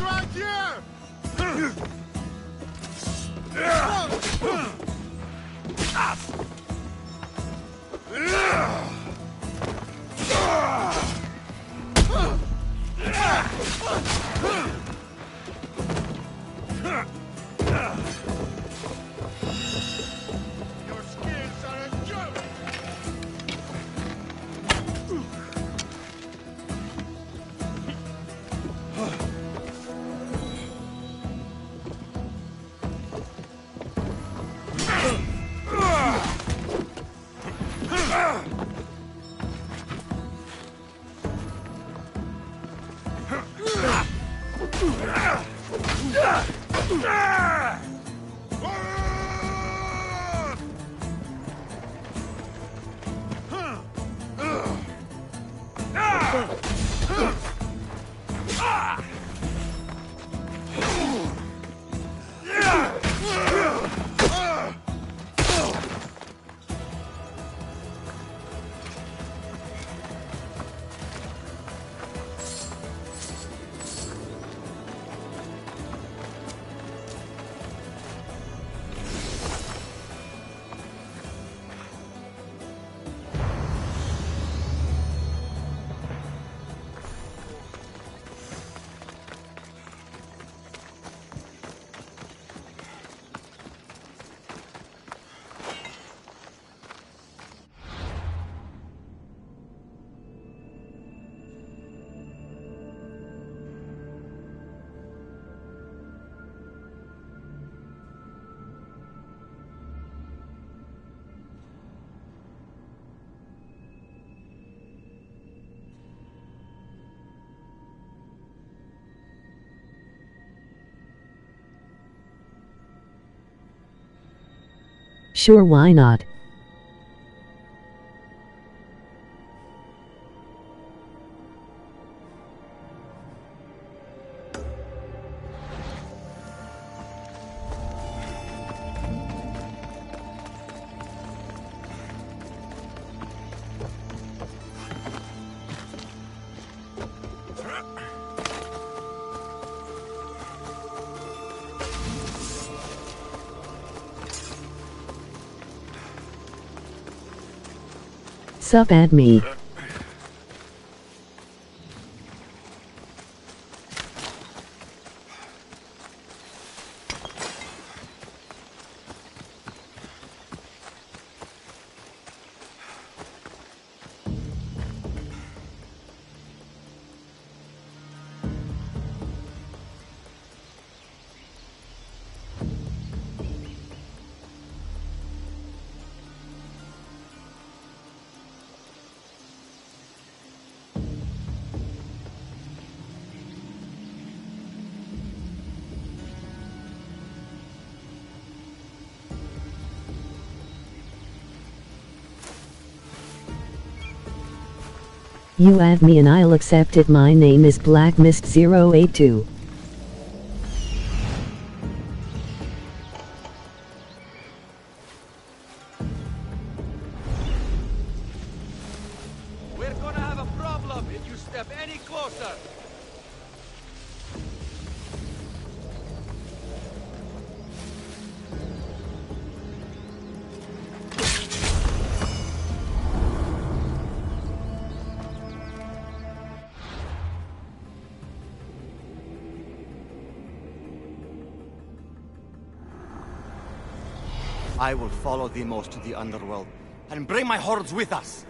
Sure, why not? Sup, add me. You add me and I'll accept it. My name is Black Mist 082. We're gonna have a problem if you step any closer. I will follow the most to the underworld, and bring my hordes with us!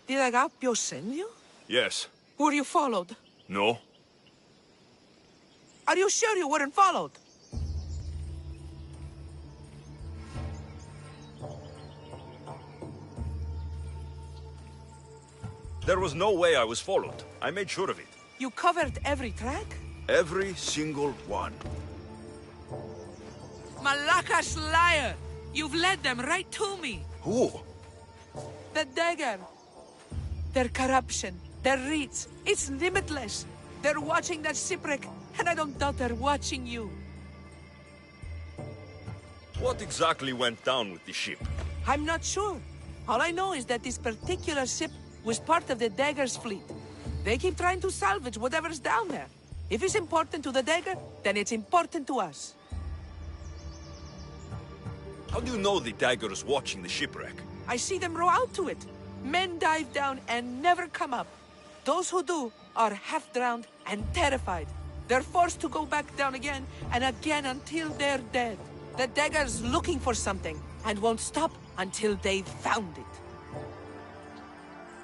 Did Agapio send you? Yes. Were you followed? No. Are you sure you weren't followed? There was no way I was followed. I made sure of it. You covered every track? Every single one. Malakas liar! You've led them right to me! Who? The dagger! Their corruption, their reach, it's limitless! They're watching that shipwreck, and I don't doubt they're watching you. What exactly went down with the ship? I'm not sure. All I know is that this particular ship was part of the dagger's fleet. They keep trying to salvage whatever's down there. If it's important to the dagger, then it's important to us. How do you know the dagger is watching the shipwreck? I see them row out to it. Men dive down and never come up. Those who do are half-drowned and terrified. They're forced to go back down again and again until they're dead. The dagger's looking for something and won't stop until they've found it.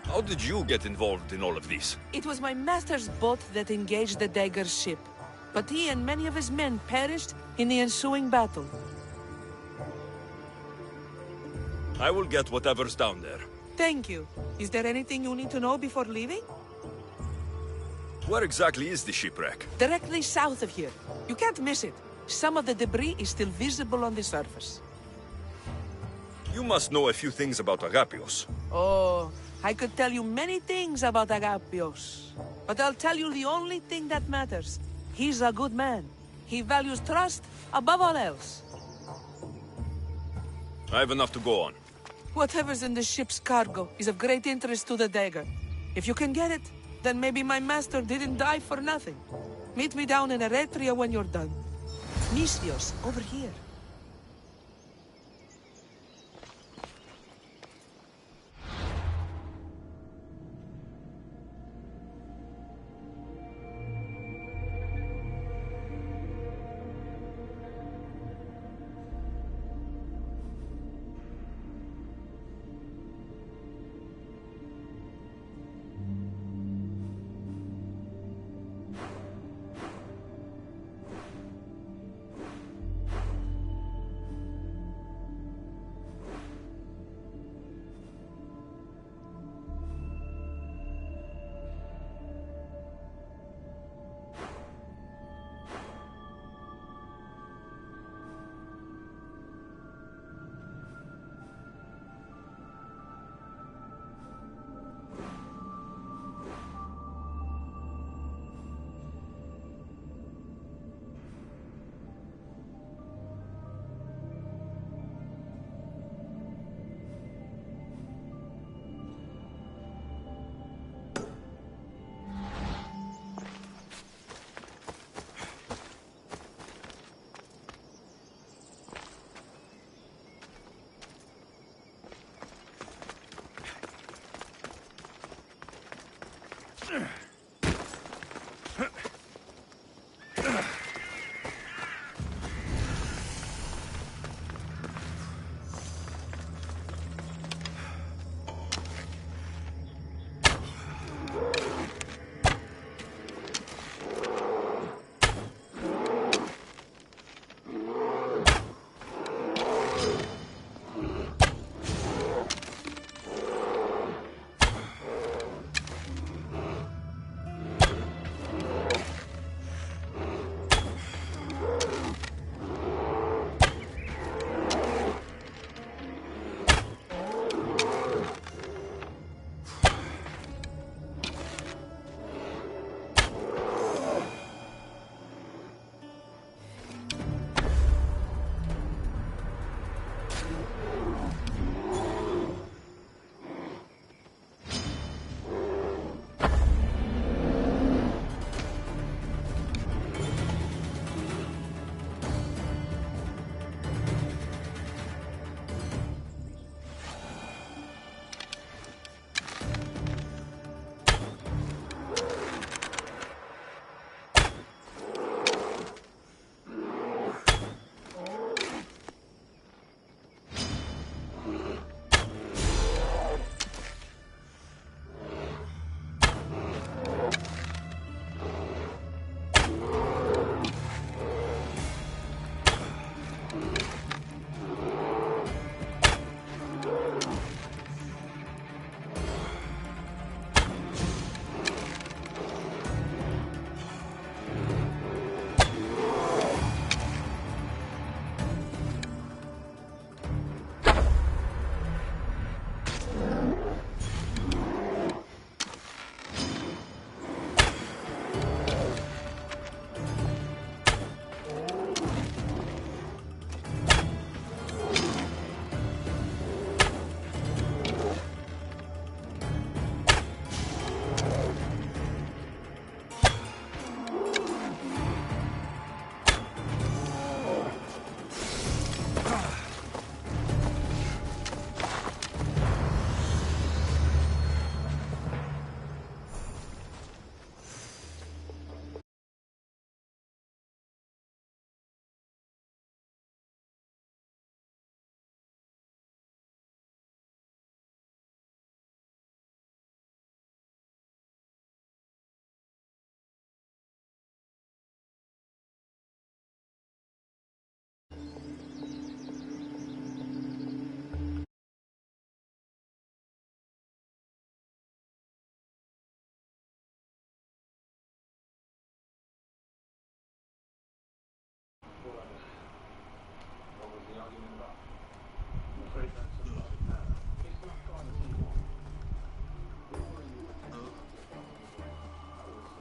How did you get involved in all of this? It was my master's boat that engaged the dagger's ship, but he and many of his men perished in the ensuing battle. I will get whatever's down there. Thank you. Is there anything you need to know before leaving? Where exactly is the shipwreck? Directly south of here. You can't miss it. Some of the debris is still visible on the surface. You must know a few things about Agapios. Oh, I could tell you many things about Agapios. But I'll tell you the only thing that matters. He's a good man. He values trust above all else. I have enough to go on. Whatever's in the ship's cargo is of great interest to the dagger. If you can get it, then maybe my master didn't die for nothing. Meet me down in Eretria when you're done. Misthios, over here.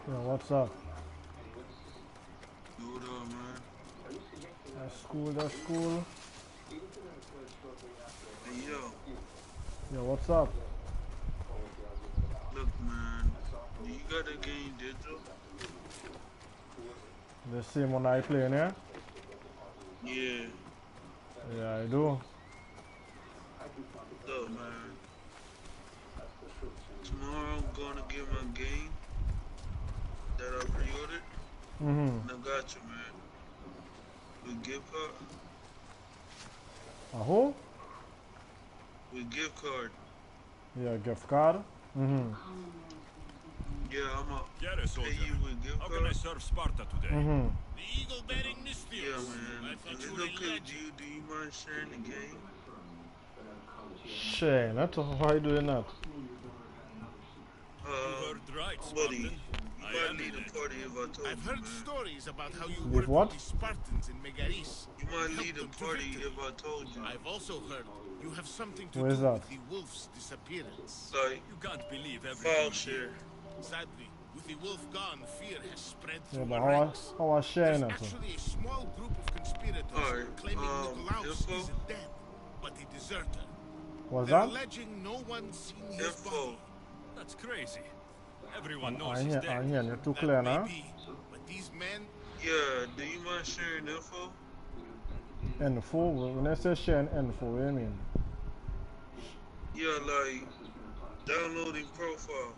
Yo, what's up? What up, man? That's cool, that's cool. Hey, yo. Yo, what's up? Look, man. Do you got a game digital? The same one I playing here? Yeah. Yeah, I do. Look, man. Tomorrow I'm gonna get my game that I pre-ordered. And I got you, man. With gift card. A who? With gift card. Yeah, gift card? Yeah, I'ma Get it, soldier. pay you with gift How card. can I serve Sparta today? The eagle-bearing Mystios. Yeah, man. I thought Is you it were a okay? legend. Do you mind sharing the game? Shane, that's why you doing that? You heard right, Buddy, Spartan. you might lead a party if I told I've you, heard man. stories about how you With worked what? with the Spartans in Megaris. You might and lead helped a them to party victory. if I told you. I've also heard you have something to Where do is that? with the wolf's disappearance. Like, You can't believe file everything. share. Sadly, with the wolf gone, fear has spread Yeah, through but our ranks. how I sharing There's it? actually a small group of conspirators Alright, claiming Nikolaos info? isn't dead, but a deserter. What's They're that? alleging no one's seen his Info. body. That's crazy. Everyone I knows he's hear dead. you're too clear That may now. be, but these men, Yeah, do you mind sharing info? Info? When I say sharing info, what do you mean? Yeah, like downloading profiles.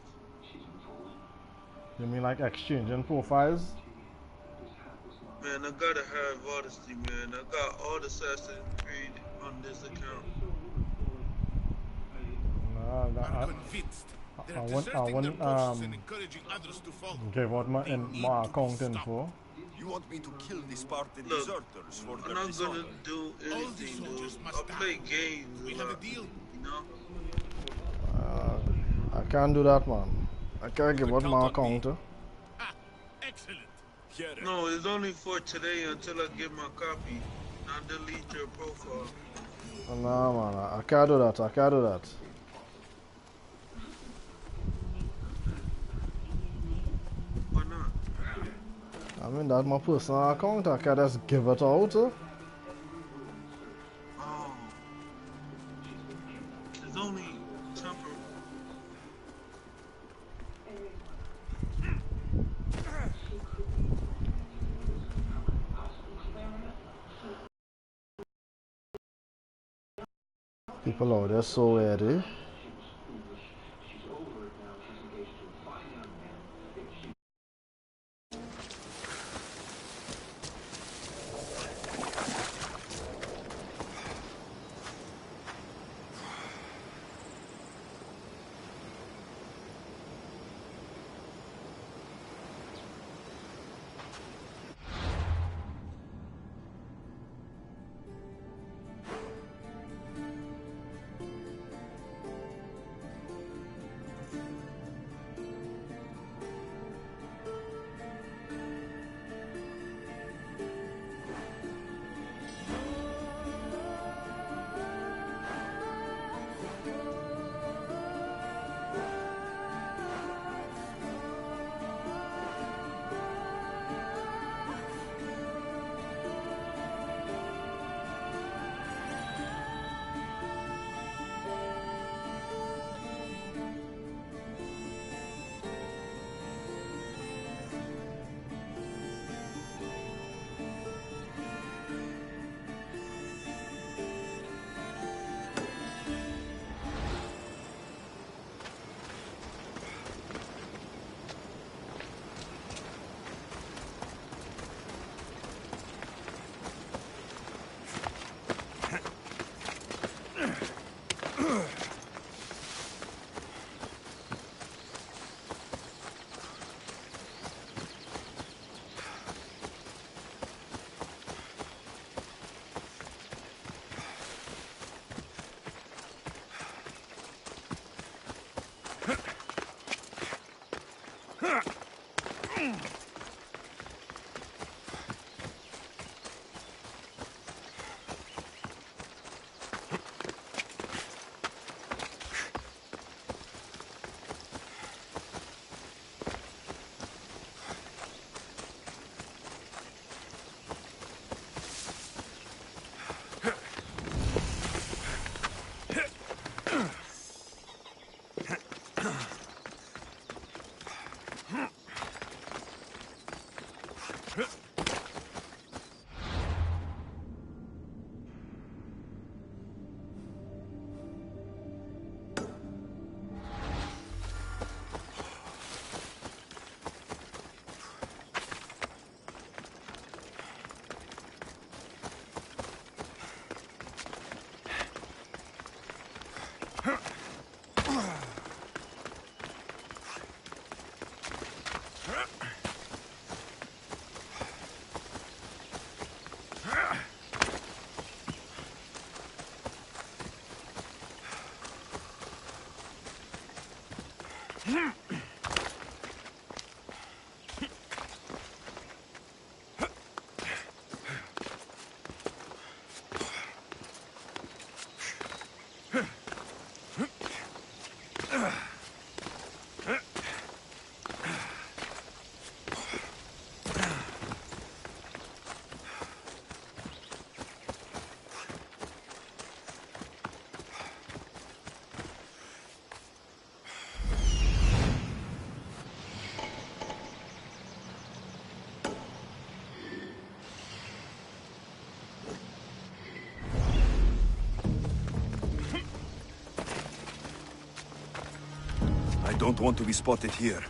You mean like exchanging profiles? Man, I gotta have Odyssey, man. I got all the Assassin's Creed on this account. Nah, are convinced. They're I deserting wouldn't their posts and encouraging others to follow. give out my, my account info. You want me to kill the Spartan Look, deserters for I'm their not dishonor? gonna do All the anything, dude. soldiers I must play die. games. We have a deal. You know? I can't do that, man. I can't give out count my on account. Excellent. Get it. No, it's only for today until I get my copy. I'll delete your profile. Nah, man, I can't do that. I can't do that. Why not? I mean, that's my personal account. I can't just give it out. Oh. It's only temporary. People out there so weird, eh? don't want to be spotted here.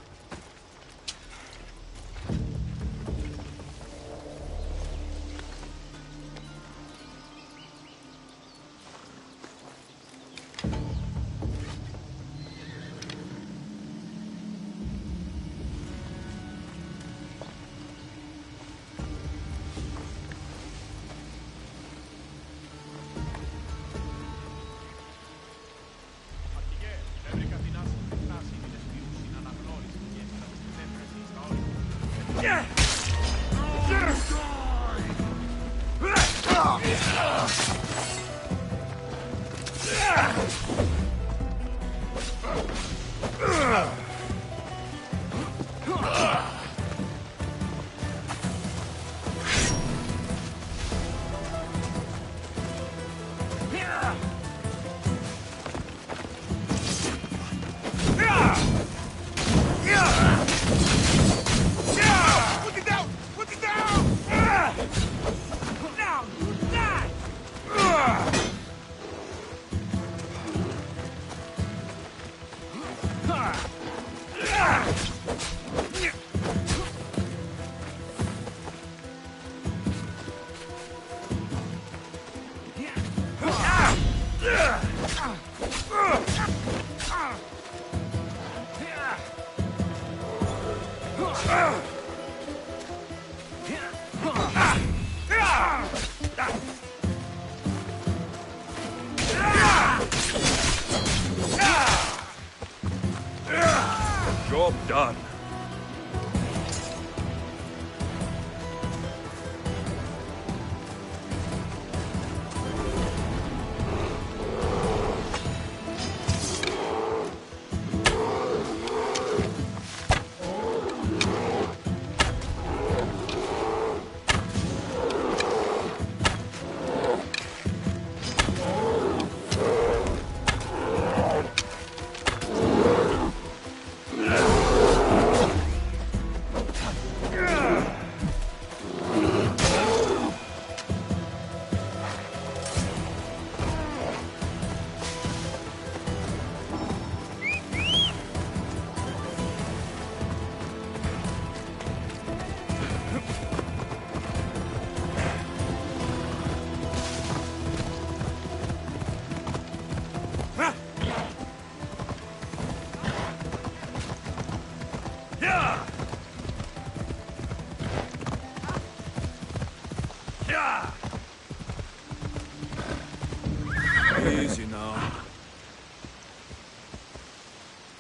Job done. Easy now.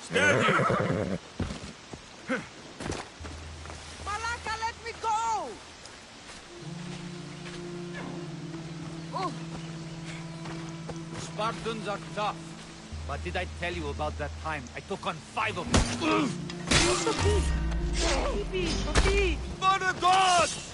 Steady! Malaka, let me go! Oh. Spartans are tough. But did I tell you about that time I took on 5 of them? For the gods!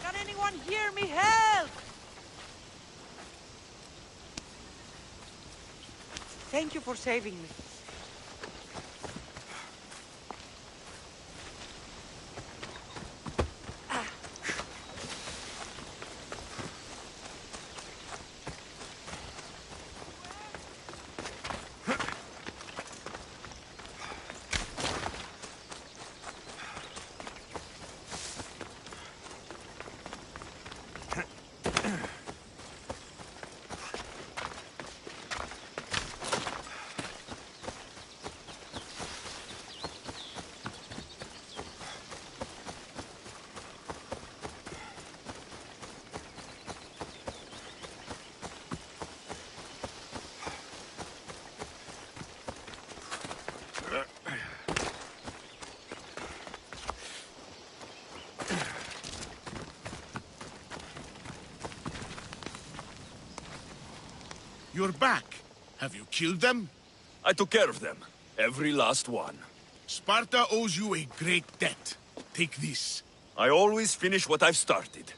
Can anyone hear me? Help! Thank you for saving me. You're back. Have you killed them? I took care of them. Every last one. Sparta owes you a great debt. Take this. I always finish what I've started.